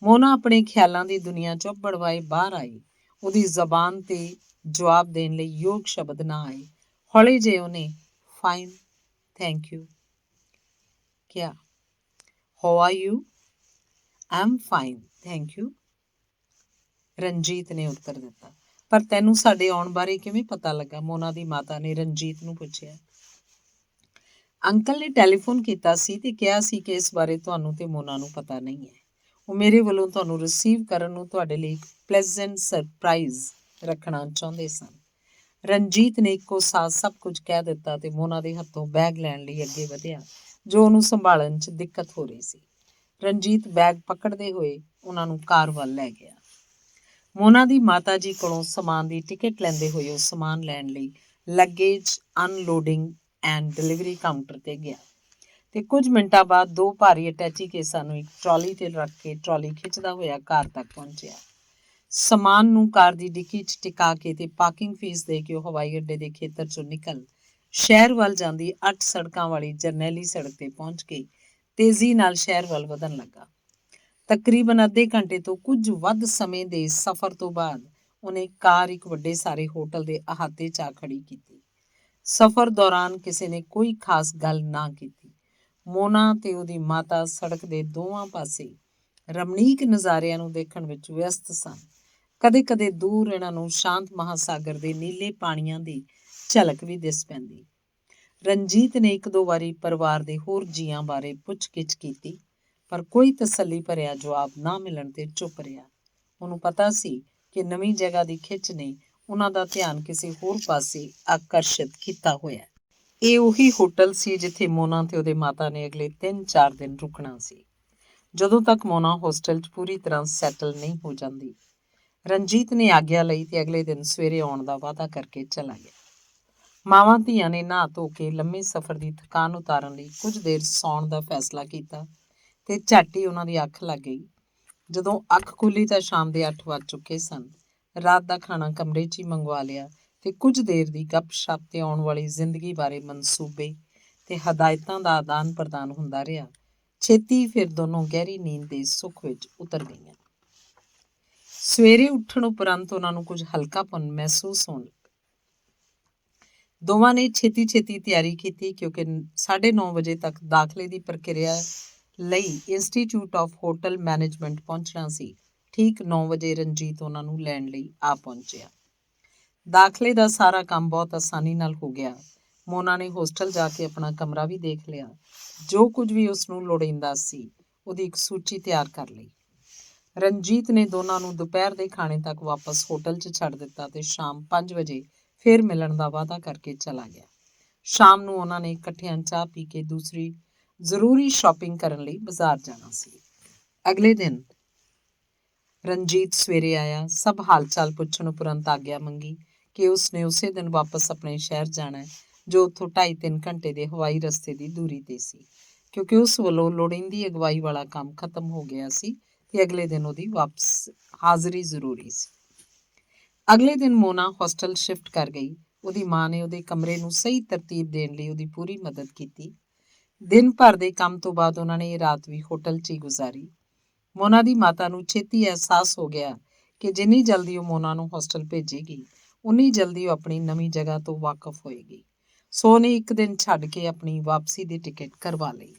S1: Mona ਆਪਣੇ ਖਿਆਲਾਂ ਦੀ ਦੁਨੀਆ 'ਚੋਂ ਬੜਵਾਏ ਬਾਹਰ ਆਈ। ਉਹਦੀ ਜ਼ਬਾਨ ਤੇ ਜਵਾਬ ਦੇਣ ਲਈ ਯੋਗ ਸ਼ਬਦ ਨਾ ਆਏ। ਹੌਲੇ ਜਿਹੇ ਉਹਨੇ ਫਾਈਨ, ਥੈਂਕ ਯੂ ਕਿਹਾ। How are you? I am fine, thank you, Ranjit ਨੇ ਉੱਤਰ ਦਿੱਤਾ। ਪਰ ਤੈਨੂੰ ਸਾਡੇ ਆਉਣ ਬਾਰੇ ਕਿਵੇਂ ਪਤਾ ਲੱਗਾ? ਮੋਨਾ ਦੀ ਮਾਤਾ ਨੇ ਰਣਜੀਤ ਨੂੰ ਪੁੱਛਿਆ। ਅੰਕਲ ਨੇ ਟੈਲੀਫੋਨ ਕੀਤਾ ਸੀ ਤੇ ਕਿਹਾ ਸੀ ਕਿ ਇਸ ਬਾਰੇ ਤੁਹਾਨੂੰ ਤੇ ਮੋਨਾ ਨੂੰ ਪਤਾ ਨਹੀਂ ਹੈ। ਉਹ ਮੇਰੇ ਵੱਲੋਂ ਤੁਹਾਨੂੰ ਰਿਸੀਵ ਕਰਨ ਨੂੰ ਤੁਹਾਡੇ ਲਈ ਇੱਕ ਪਲੇਜ਼ੈਂਟ ਸਰਪ੍ਰਾਈਜ਼ ਰੱਖਣਾ ਚਾਹੁੰਦੇ ਸਨ। ਰਣਜੀਤ ਨੇ ਇੱਕੋ ਸਾਹ ਸਭ ਕੁਝ ਕਹਿ ਦਿੱਤਾ ਤੇ ਮੋਨਾ ਦੇ ਹੱਥੋਂ ਬੈਗ ਲੈਣ ਲਈ ਅੱਗੇ ਵਧਿਆ, ਜੋ ਉਹਨੂੰ ਸੰਭਾਲਣ 'ਚ ਦਿੱਕਤ ਹੋ ਰਹੀ ਸੀ। ਰਣਜੀਤ ਬੈਗ ਪਕੜਦੇ ਹੋਏ ਉਹਨਾਂ ਨੂੰ ਕਾਰ ਵੱਲ ਲੈ ਗਿਆ। ਮੋਨਾ ਦੀ ਮਾਤਾ ਜੀ ਕੋਲੋਂ ਸਮਾਨ ਦੀ ਟਿਕਟ ਲੈਂਦੇ ਹੋਏ ਉਹ ਸਮਾਨ ਲੈਣ ਲਈ luggage unloading and delivery counter ਤੇ ਗਿਆ ਤੇ ਕੁਝ ਮਿੰਟਾਂ ਬਾਅਦ 2 ਭਾਰੀ ਅਟੈਚੀ ਕੇਸਾਂ ਨੂੰ ਇੱਕ ਟਰਾਲੀ ਤੇ ਰੱਖ ਕੇ ਟਰਾਲੀ ਖਿੱਚਦਾ ਹੋਇਆ ਕਾਰ ਤੱਕ ਪਹੁੰਚਿਆ। ਸਮਾਨ ਨੂੰ ਕਾਰ ਦੀ ਡਿੱਕੀ 'ਚ ਟਿਕਾ ਕੇ ਤੇ ਪਾਰਕਿੰਗ ਫੀਸ ਦੇ ਕੇ ਉਹ ਹਵਾਈ ਅੱਡੇ ਦੇ ਖੇਤਰ 'ਚੋਂ ਨਿਕਲ ਸ਼ਹਿਰ ਵੱਲ ਜਾਂਦੀ 8 ਸੜਕਾਂ ਵਾਲੀ ਜਰਨੈਲੀ ਸੜਕ ਤੇ ਪਹੁੰਚ ਕੇ ਤੇਜ਼ੀ ਨਾਲ ਸ਼ਹਿਰ ਵੱਲ ਵਧਣ ਲੱਗਾ। ਤਕਰੀਬਨ ਅੱਧੇ ਘੰਟੇ ਤੋਂ ਕੁਝ ਵੱਧ ਸਮੇਂ ਦੇ ਸਫ਼ਰ ਤੋਂ ਬਾਅਦ ਉਹਨੇ ਕਾਰ ਇੱਕ ਵੱਡੇ ਸਾਰੇ ਹੋਟਲ ਦੇ ਅਹਾਤੇ 'ਚ ਆ ਖੜੀ ਕੀਤੀ। ਸਫ਼ਰ ਦੌਰਾਨ ਕਿਸੇ ਨੇ ਕੋਈ ਖਾਸ ਗੱਲ ਨਾ ਕੀਤੀ। ਮੋਨਾ ਤੇ ਉਹਦੀ ਮਾਤਾ ਸੜਕ ਦੇ ਦੋਵਾਂ ਪਾਸੇ ਰਮਣੀਕ ਨਜ਼ਾਰਿਆਂ ਨੂੰ ਦੇਖਣ ਵਿੱਚ ਵਿਅਸਤ ਸਨ। ਕਦੇ-ਕਦੇ ਦੂਰ ਇਹਨਾਂ ਨੂੰ ਸ਼ਾਂਤ ਮਹਾਸਾਗਰ ਦੇ ਨੀਲੇ ਪਾਣੀਆਂ ਦੀ ਝਲਕ ਵੀ ਦਿਸ ਪੈਂਦੀ। ਰਣਜੀਤ ਨੇ 1-2 ਵਾਰੀ ਪਰਿਵਾਰ ਦੇ ਹੋਰ ਜੀਆਂ ਬਾਰੇ ਪੁੱਛ-ਗਿੱਛ ਕੀਤੀ, ਪਰ ਕੋਈ ਤਸੱਲੀ ਭਰਿਆ ਜਵਾਬ ਨਾ ਮਿਲਣ ਤੇ ਚੁੱਪ ਰਿਹਾ। ਉਹਨੂੰ ਪਤਾ ਸੀ ਕਿ ਨਵੀਂ ਜਗ੍ਹਾ ਦੀ ਖਿੱਚ ਨੇ ਉਹਨਾਂ ਦਾ ਧਿਆਨ ਕਿਸੇ ਹੋਰ ਪਾਸੇ ਆਕਰਸ਼ਿਤ ਕੀਤਾ ਹੋਇਆ। ਇਹ ਉਹੀ ਹੋਟਲ ਸੀ ਜਿੱਥੇ ਮੋਨਾ ਤੇ ਉਹਦੇ ਮਾਤਾ ਨੇ ਅਗਲੇ 3-4 ਦਿਨ ਰੁਕਣਾ ਸੀ, ਜਦੋਂ ਤੱਕ ਮੋਨਾ ਹੋਸਟਲ 'ਚ ਪੂਰੀ ਤਰ੍ਹਾਂ ਸੈਟਲ ਨਹੀਂ ਹੋ ਜਾਂਦੀ। ਰਣਜੀਤ ਨੇ ਆਗਿਆ ਲਈ ਤੇ ਅਗਲੇ ਦਿਨ ਸਵੇਰੇ ਆਉਣ ਦਾ ਵਾਅਦਾ ਕਰਕੇ ਚਲਾ ਗਿਆ। ਮਾਵਾਂ ਧੀਆਂ ਨੇ ਨਹਾ ਧੋ ਕੇ ਲੰਮੇ ਸਫ਼ਰ ਦੀ ਥਕਾਨ ਉਤਾਰਨ ਲਈ ਕੁਝ ਦੇਰ ਸੌਣ ਦਾ ਫੈਸਲਾ ਕੀਤਾ ਤੇ ਝੱਟ ਹੀ ਉਹਨਾਂ ਦੀ ਅੱਖ ਲੱਗ ਗਈ। ਜਦੋਂ ਅੱਖ ਖੁੱਲੀ ਤਾਂ ਸ਼ਾਮ ਦੇ 8 ਵੱਜ ਚੁੱਕੇ ਸਨ। ਰਾਤ ਦਾ ਖਾਣਾ ਕਮਰੇ 'ਚ ਹੀ ਮੰਗਵਾ ਲਿਆ ਤੇ ਕੁਝ ਦੇਰ ਦੀ ਗੱਪ-ਸ਼ੱਪ ਤੇ ਆਉਣ ਵਾਲੀ ਜ਼ਿੰਦਗੀ ਬਾਰੇ ਮਨਸੂਬੇ ਤੇ ਹਦਾਇਤਾਂ ਦਾ ਆਦਾਨ ਪ੍ਰਦਾਨ ਹੁੰਦਾ ਰਿਹਾ। ਛੇਤੀ ਫਿਰ ਦੋਨੋਂ ਗਹਿਰੀ ਨੀਂਦ ਦੇ ਸੁੱਖ ਵਿੱਚ ਉਤਰ ਗਈਆਂ। ਸਵੇਰੇ ਉੱਠਣ ਉਪਰੰਤ ਉਹਨਾਂ ਨੂੰ ਕੁਝ ਹਲਕਾਪਨ ਮਹਿਸੂਸ ਹੋਣ ਲੱਗਾ। ਦੋਵਾਂ ਨੇ ਛੇਤੀ ਤਿਆਰੀ ਕੀਤੀ, ਕਿਉਂਕਿ 9:30 ਵਜੇ ਤੱਕ ਦਾਖਲੇ ਦੀ ਪ੍ਰਕਿਰਿਆ ਲਈ ਇੰਸਟੀਚਿਊਟ ਆਫ ਹੋਟਲ ਮੈਨੇਜਮੈਂਟ ਪਹੁੰਚਣਾ ਸੀ। ਠੀਕ 9 ਵਜੇ ਰਣਜੀਤ ਉਹਨਾਂ ਨੂੰ ਲੈਣ ਲਈ ਆ ਪਹੁੰਚਿਆ। ਦਾਖਲੇ ਦਾ ਸਾਰਾ ਕੰਮ ਬਹੁਤ ਆਸਾਨੀ ਨਾਲ ਹੋ ਗਿਆ। ਮੋਨਾ ਨੇ ਹੋਸਟਲ ਜਾ ਕੇ ਆਪਣਾ ਕਮਰਾ ਵੀ ਦੇਖ ਲਿਆ। ਜੋ ਕੁਝ ਵੀ ਉਸ ਨੂੰ ਲੋੜੀਂਦਾ ਸੀ ਉਹਦੀ ਇੱਕ ਸੂਚੀ ਤਿਆਰ ਕਰ ਲਈ। ਰਣਜੀਤ ਨੇ ਦੋਨਾਂ ਨੂੰ ਦੁਪਹਿਰ ਦੇ ਖਾਣੇ ਤੱਕ ਵਾਪਸ ਹੋਟਲ 'ਚ ਛੱਡ ਦਿੱਤਾ ਤੇ ਸ਼ਾਮ 5 ਵਜੇ ਫਿਰ ਮਿਲਣ ਦਾ ਵਾਅਦਾ ਕਰਕੇ ਚਲਾ ਗਿਆ। ਸ਼ਾਮ ਨੂੰ ਉਹਨਾਂ ਨੇ ਇਕੱਠਿਆਂ ਚਾਹ ਪੀ ਕੇ ਦੂਸਰੀ ਜ਼ਰੂਰੀ ਸ਼ਾਪਿੰਗ ਕਰਨ ਲਈ ਬਾਜ਼ਾਰ ਜਾਣਾ ਸੀ। ਅਗਲੇ ਦਿਨ ਰਣਜੀਤ ਸਵੇਰੇ ਆਇਆ। ਸਭ ਹਾਲ ਚਾਲ ਪੁੱਛਣ ਉਪਰੰਤ ਆਗਿਆ ਮੰਗੀ ਕਿ ਉਸਨੇ ਉਸੇ ਦਿਨ ਵਾਪਸ ਆਪਣੇ ਸ਼ਹਿਰ ਜਾਣਾ ਹੈ, ਜੋ ਉੱਥੋਂ 2.5-3 ਘੰਟੇ ਦੇ ਹਵਾਈ ਰਸਤੇ ਦੀ ਦੂਰੀ ਤੇ ਸੀ, ਕਿਉਂਕਿ ਉਸ ਵੱਲੋਂ ਲੋੜੀਂਦੀ ਅਗਵਾਈ ਵਾਲਾ ਕੰਮ ਖਤਮ ਹੋ ਗਿਆ ਸੀ ਤੇ ਅਗਲੇ ਦਿਨ ਉਹਦੀ ਵਾਪਸ ਹਾਜ਼ਰੀ ਜ਼ਰੂਰੀ ਸੀ। ਅਗਲੇ ਦਿਨ ਮੋਨਾ ਹੋਸਟਲ ਸ਼ਿਫਟ ਕਰ ਗਈ। ਉਹਦੀ ਮਾਂ ਨੇ ਉਹਦੇ ਕਮਰੇ ਨੂੰ ਸਹੀ ਤਰਤੀਬ ਦੇਣ ਲਈ ਉਹਦੀ ਪੂਰੀ ਮਦਦ ਕੀਤੀ। ਦਿਨ ਭਰ ਦੇ ਕੰਮ ਤੋਂ ਬਾਅਦ ਉਹਨਾਂ ਨੇ ਇਹ ਰਾਤ ਵੀ ਹੋਟਲ 'ਚ ਹੀ ਗੁਜ਼ਾਰੀ। ਮੋਨਾ ਦੀ ਮਾਤਾ ਨੂੰ ਛੇਤੀ ਅਹਿਸਾਸ ਹੋ ਗਿਆ ਕਿ ਜਿੰਨੀ ਜਲਦੀ ਉਹ ਮੋਨਾ ਨੂੰ ਹੋਸਟਲ ਭੇਜੇਗੀ, ਉਨੀ ਜਲਦੀ ਉਹ ਆਪਣੀ ਨਵੀਂ ਜਗ੍ਹਾ ਤੋਂ ਵਾਕਫ ਹੋਏਗੀ। ਸੋ ਉਹਨੇ ਇੱਕ ਦਿਨ ਛੱਡ ਕੇ ਆਪਣੀ ਵਾਪਸੀ ਦੀ ਟਿਕਟ ਕਰਵਾ ਲਈ।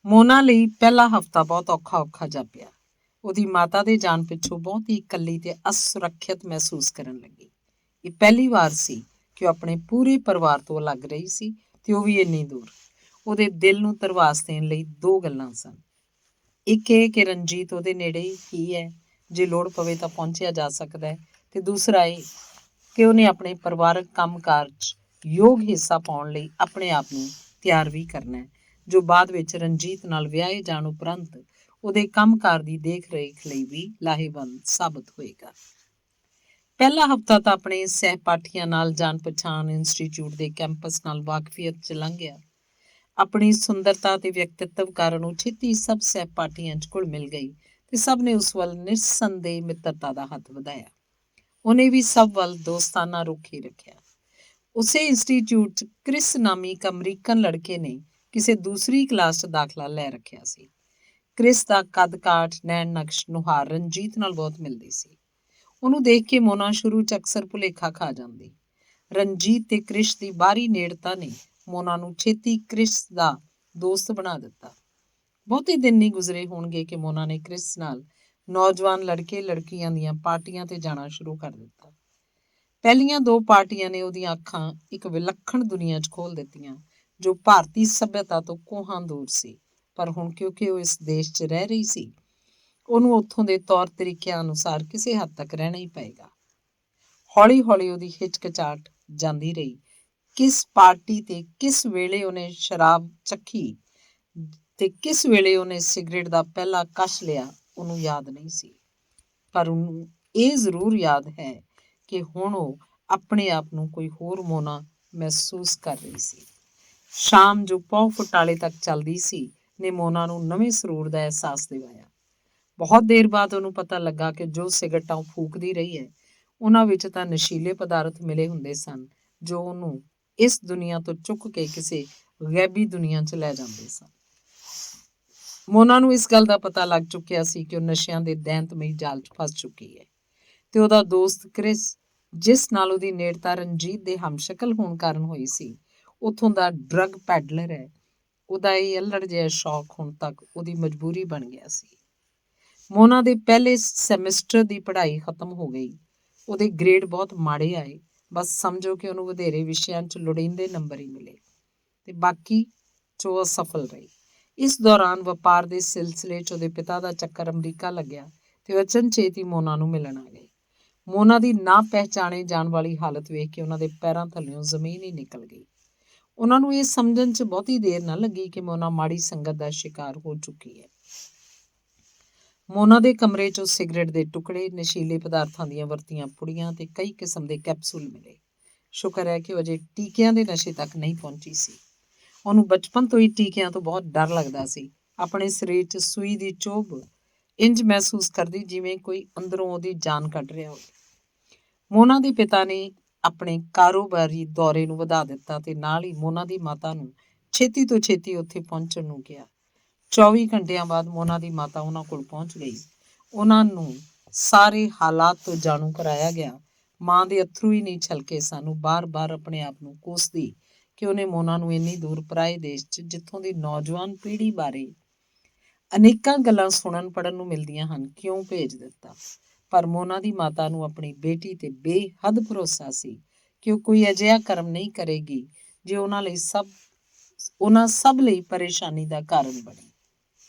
S1: ਮੋਨਾ ਲਈ ਪਹਿਲਾ ਹਫ਼ਤਾ ਬਹੁਤ ਔਖਾ ਜਾਪਿਆ। ਉਹਦੀ ਮਾਤਾ ਦੇ ਜਾਣ ਪਿੱਛੋਂ ਬਹੁਤ ਹੀ ਇਕੱਲੀ ਤੇ ਅਸੁਰੱਖਿਅਤ ਮਹਿਸੂਸ ਕਰਨ ਲੱਗੀ। ਇਹ ਪਹਿਲੀ ਵਾਰ ਸੀ ਕਿ ਉਹ ਆਪਣੇ ਪੂਰੇ ਪਰਿਵਾਰ ਤੋਂ ਅਲੱਗ ਰਹੀ ਸੀ ਤੇ ਉਹ ਵੀ ਇੰਨੀ ਦੂਰ। ਉਹਦੇ ਦਿਲ ਨੂੰ ਧਰਵਾਸ ਦੇਣ ਲਈ ਦੋ ਗੱਲਾਂ ਸਨ। ਇੱਕ ਇਹ ਕਿ ਰਣਜੀਤ ਉਹਦੇ ਨੇੜੇ ਹੀ ਹੈ, ਜੇ ਲੋੜ ਪਵੇ ਤਾਂ ਪਹੁੰਚਿਆ ਜਾ ਸਕਦਾ ਹੈ, ਤੇ ਦੂਸਰਾ ਇਹ ਕਿ ਉਹਨੇ ਆਪਣੇ ਪਰਿਵਾਰਕ ਕੰਮਕਾਰ 'ਚ ਯੋਗ ਹਿੱਸਾ ਪਾਉਣ ਲਈ ਆਪਣੇ ਆਪ ਨੂੰ ਤਿਆਰ ਵੀ ਕਰਨਾ ਹੈ, ਜੋ ਬਾਅਦ ਵਿੱਚ ਰਣਜੀਤ ਨਾਲ ਵਿਆਹੇ ਜਾਣ ਉਪਰੰਤ ਉਹਦੇ ਕੰਮਕਾਰ ਦੀ ਦੇਖ ਰੇਖ ਲਈ ਵੀ ਲਾਹੇਵੰਦ ਸਾਬਤ ਹੋਏਗਾ। ਪਹਿਲਾ ਹਫ਼ਤਾ ਤਾਂ ਆਪਣੇ ਸਹਿਪਾਠੀਆਂ ਨਾਲ ਜਾਣ ਪਛਾਣ, ਇੰਸਟੀਚਿਊਟ ਦੇ ਕੈਂਪਸ ਨਾਲ ਵਾਕਫੀਅਤ 'ਚ ਲੰਘ ਗਿਆ। ਆਪਣੀ ਸੁੰਦਰਤਾ ਤੇ ਵਿਅਕਤਿਤਵ ਕਾਰਨ ਉਹ ਛੇਤੀ ਸਭ ਸਹਿਪਾਠੀਆਂ 'ਚ ਘੁਲ ਮਿਲ ਗਈ ਤੇ ਸਭ ਨੇ ਉਸ ਵੱਲ ਨਿਰਸੰਦੇਹ ਮਿੱਤਰਤਾ ਦਾ ਹੱਥ ਵਧਾਇਆ। ਉਹਨੇ ਵੀ ਸਭ ਵੱਲ ਦੋਸਤਾਨਾ ਰੁਖ ਹੀ ਰੱਖਿਆ। ਉਸੇ ਇੰਸਟੀਚਿਊਟ 'ਚ ਕ੍ਰਿਸ ਨਾਮੀ ਇੱਕ ਅਮਰੀਕਨ ਲੜਕੇ ਨੇ ਕਿਸੇ ਦੂਸਰੀ ਕਲਾਸ 'ਚ ਦਾਖਲਾ ਲੈ ਰੱਖਿਆ ਸੀ। ਕ੍ਰਿਸ ਦਾ ਕੱਦ ਕਾਠ, ਨੈਣ ਨਕਸ਼, ਨੁਹਾਰ ਰਣਜੀਤ ਨਾਲ ਬਹੁਤ ਮਿਲਦੀ ਸੀ। ਉਹਨੂੰ ਦੇਖ ਕੇ ਮੋਨਾ ਸ਼ੁਰੂ 'ਚ ਅਕਸਰ ਭੁਲੇਖਾ ਖਾ ਜਾਂਦੀ। ਰਣਜੀਤ ਤੇ ਕ੍ਰਿਸ ਦੀ ਬਾਹਰੀ ਨੇੜਤਾ ਨੇ ਮੋਨਾ ਨੂੰ ਛੇਤੀ ਕ੍ਰਿਸ ਦਾ ਦੋਸਤ ਬਣਾ ਦਿੱਤਾ। ਬਹੁਤੇ ਦਿਨ ਨਹੀਂ ਗੁਜ਼ਰੇ ਹੋਣਗੇ ਕਿ ਮੋਨਾ ਨੇ ਕ੍ਰਿਸ ਨਾਲ ਨੌਜਵਾਨ ਲੜਕੇ ਲੜਕੀਆਂ ਦੀਆਂ ਪਾਰਟੀਆਂ ਤੇ ਜਾਣਾ ਸ਼ੁਰੂ ਕਰ ਦਿੱਤਾ। ਪਹਿਲੀਆਂ ਦੋ ਪਾਰਟੀਆਂ ਨੇ ਉਹਦੀਆਂ ਅੱਖਾਂ ਇੱਕ ਵਿਲੱਖਣ ਦੁਨੀਆ 'ਚ ਖੋਲ੍ਹ ਦਿੱਤੀਆਂ, ਜੋ ਭਾਰਤੀ ਸੱਭਿਅਤਾ ਤੋਂ ਕੋਹਾਂ ਦੂਰ ਸੀ। ਪਰ ਹੁਣ ਕਿਉਂਕਿ ਉਹ ਇਸ ਦੇਸ਼ 'ਚ ਰਹਿ ਰਹੀ ਸੀ, ਉਹਨੂੰ ਉੱਥੋਂ ਦੇ ਤੌਰ ਤਰੀਕਿਆਂ ਅਨੁਸਾਰ ਕਿਸੇ ਹੱਦ ਤੱਕ ਰਹਿਣਾ ਹੀ ਪਏਗਾ। ਹੌਲੀ ਹੌਲੀ ਉਹਦੀ ਹਿਚਕਚਾਹਟ ਜਾਂਦੀ ਰਹੀ। ਕਿਸ ਪਾਰਟੀ ਤੇ ਕਿਸ ਵੇਲੇ ਉਹਨੇ ਸ਼ਰਾਬ ਚੱਖੀ ਤੇ ਕਿਸ ਵੇਲੇ ਉਹਨੇ ਸਿਗਰਟ ਦਾ ਪਹਿਲਾ ਕਸ਼ ਲਿਆ, ਉਹਨੂੰ ਯਾਦ ਨਹੀਂ ਸੀ। ਪਰ ਉਹਨੂੰ ਇਹ ਜ਼ਰੂਰ ਯਾਦ ਹੈ ਕਿ ਹੁਣ ਉਹ ਆਪਣੇ ਆਪ ਨੂੰ ਕੋਈ ਹੋਰ ਮੋਨਾ ਮਹਿਸੂਸ ਕਰ ਰਹੀ ਸੀ। ਸ਼ਾਮ ਜੋ ਪੌਂ ਫੁਟਾਲੇ ਤੱਕ ਚੱਲਦੀ ਸੀ ਨੇ ਮੋਨਾ ਨੂੰ ਨਵੇਂ ਸਰੂਰ ਦਾ ਅਹਿਸਾਸ ਦਿਵਾਇਆ। ਬਹੁਤ ਦੇਰ ਬਾਅਦ ਉਹਨੂੰ ਪਤਾ ਲੱਗਾ ਕਿ ਜੋ ਸਿਗਰਟਾਂ ਉਹ ਫੂਕਦੀ ਰਹੀ ਹੈ, ਉਹਨਾਂ ਵਿੱਚ ਤਾਂ ਨਸ਼ੀਲੇ ਪਦਾਰਥ ਮਿਲੇ ਹੁੰਦੇ ਸਨ, ਜੋ ਉਹਨੂੰ ਇਸ ਦੁਨੀਆ ਤੋਂ ਚੁੱਕ ਕੇ ਕਿਸੇ ਗੈਬੀ ਦੁਨੀਆ 'ਚ ਲੈ ਜਾਂਦੇ ਸਨ। ਮੋਨਾ ਨੂੰ ਇਸ ਗੱਲ ਦਾ ਪਤਾ ਲੱਗ ਚੁੱਕਿਆ ਸੀ ਕਿ ਉਹ ਨਸ਼ਿਆਂ ਦੇ ਦੈਂਤਮਈ ਜਾਲ 'ਚ ਫਸ ਚੁੱਕੀ ਹੈ ਤੇ ਉਹਦਾ ਦੋਸਤ ਕ੍ਰਿਸ, ਜਿਸ ਨਾਲ ਉਹਦੀ ਨੇੜਤਾ ਰਣਜੀਤ ਦੇ ਹਮਸ਼ਕਲ ਹੋਣ ਕਾਰਨ ਹੋਈ ਸੀ, ਉੱਥੋਂ ਦਾ ਡਰੱਗ ਪੈਡਲਰ ਹੈ। ਉਹਦਾ ਇਹ ਅਲੜ ਜਿਹਾ ਸ਼ੌਕ ਹੁਣ ਤੱਕ ਉਹਦੀ ਮਜਬੂਰੀ ਬਣ ਗਿਆ ਸੀ। ਮੋਨਾ ਦੇ ਪਹਿਲੇ ਸੈਮੈਸਟਰ ਦੀ ਪੜ੍ਹਾਈ ਖਤਮ ਹੋ ਗਈ। ਉਹਦੇ ਗ੍ਰੇਡ ਬਹੁਤ ਮਾੜੇ ਆਏ। ਬਸ ਸਮਝੋ ਕਿ ਉਹਨੂੰ ਵਧੇਰੇ ਵਿਸ਼ਿਆਂ 'ਚ ਲੋੜੀਂਦੇ ਨੰਬਰ ਹੀ ਮਿਲੇ ਤੇ ਬਾਕੀ 'ਚ ਉਹ ਅਸਫਲ ਰਹੀ। ਇਸ ਦੌਰਾਨ ਵਪਾਰ ਦੇ ਸਿਲਸਿਲੇ 'ਚ ਉਹਦੇ ਪਿਤਾ ਦਾ ਚੱਕਰ ਅਮਰੀਕਾ ਲੱਗਿਆ ਤੇ ਉਹ ਅਚਨਚੇਤ ਹੀ ਮੋਨਾ ਨੂੰ ਮਿਲਣ ਆ ਗਏ। ਮੋਨਾ ਦੀ ਨਾ ਪਹਿਚਾਣੇ ਜਾਣ ਵਾਲੀ ਹਾਲਤ ਵੇਖ ਕੇ ਉਹਨਾਂ ਦੇ ਪੈਰਾਂ ਥੱਲਿਓਂ ਜ਼ਮੀਨ ਹੀ ਨਿਕਲ ਗਈ। ਉਹਨਾਂ ਨੂੰ ਇਹ ਸਮਝਣ 'ਚ ਬਹੁਤੀ ਦੇਰ ਨਾ ਲੱਗੀ ਕਿ ਮੋਨਾ ਮਾੜੀ ਸੰਗਤ ਦਾ ਸ਼ਿਕਾਰ ਹੋ ਚੁੱਕੀ ਹੈ। ਮੋਨਾ ਦੇ ਕਮਰੇ 'ਚੋਂ ਸਿਗਰਟ ਦੇ ਟੁਕੜੇ, ਨਸ਼ੀਲੇ ਪਦਾਰਥਾਂ ਦੀਆਂ ਵਰਤੀਆਂ ਪੁੜੀਆਂ ਤੇ ਕਈ ਕਿਸਮ ਦੇ ਕੈਪਸੂਲ ਮਿਲੇ। ਸ਼ੁਕਰ ਹੈ ਕਿ ਉਹ ਅਜੇ ਟੀਕਿਆਂ ਦੇ ਨਸ਼ੇ ਤੱਕ ਨਹੀਂ ਪਹੁੰਚੀ ਸੀ। ਉਹਨੂੰ ਬਚਪਨ ਤੋਂ ਹੀ ਟੀਕਿਆਂ ਤੋਂ ਬਹੁਤ ਡਰ ਲੱਗਦਾ ਸੀ। ਆਪਣੇ ਸਰੀਰ 'ਚ ਸੂਈ ਦੀ ਚੁੱਭ ਇੰਜ ਮਹਿਸੂਸ ਕਰਦੀ ਜਿਵੇਂ ਕੋਈ ਅੰਦਰੋਂ ਉਹਦੀ ਜਾਨ ਕੱਢ ਰਿਹਾ ਹੋਵੇ। ਮੋਨਾ ਦੇ ਪਿਤਾ ਨੇ ਆਪਣੇ ਕਾਰੋਬਾਰੀ ਦੌਰੇ ਨੂੰ ਵਧਾ ਦਿੱਤਾ ਤੇ ਨਾਲ ਹੀ ਮੋਨਾ ਦੀ ਮਾਤਾ ਨੂੰ ਛੇਤੀ ਤੋਂ ਛੇਤੀ ਉੱਥੇ ਪਹੁੰਚਣ ਨੂੰ ਕਿਹਾ। 24 ਘੰਟਿਆਂ ਬਾਅਦ ਮੋਨਾ ਦੀ ਮਾਤਾ ਉਹਨਾਂ ਕੋਲ ਪਹੁੰਚ ਗਈ। ਉਹਨਾਂ ਨੂੰ ਸਾਰੇ ਹਾਲਾਤ ਤੋਂ ਜਾਣੂ ਕਰਾਇਆ ਗਿਆ। ਮਾਂ ਦੇ ਅੱਥਰੂ ਹੀ ਨਹੀਂ ਛਲਕੇ ਸਨ। ਉਹ ਬਾਰ-ਬਾਰ ਆਪਣੇ ਆਪ ਨੂੰ ਕੋਸਦੀ ਕਿ ਉਹਨੇ ਮੋਨਾ ਨੂੰ ਇੰਨੀ ਦੂਰ ਪਰਾਏ ਦੇਸ਼ 'ਚ, ਜਿੱਥੋਂ ਦੀ ਨੌਜਵਾਨ ਪੀੜ੍ਹੀ ਬਾਰੇ ਅਨੇਕਾਂ ਗੱਲਾਂ ਸੁਣਨ ਪੜ੍ਹਨ ਨੂੰ ਮਿਲਦੀਆਂ ਹਨ, ਕਿਉਂ ਭੇਜ ਦਿੱਤਾ। ਪਰ ਮੋਨਾ ਦੀ ਮਾਤਾ ਨੂੰ ਆਪਣੀ ਬੇਟੀ ਤੇ ਬੇਹੱਦ ਭਰੋਸਾ ਸੀ ਕਿ ਉਹ ਕੋਈ ਅਜਿਹਾ ਕਰਮ ਨਹੀਂ ਕਰੇਗੀ ਜੇ ਉਹਨਾਂ ਸਭ ਲਈ ਪਰੇਸ਼ਾਨੀ ਦਾ ਕਾਰਨ ਬਣੇ।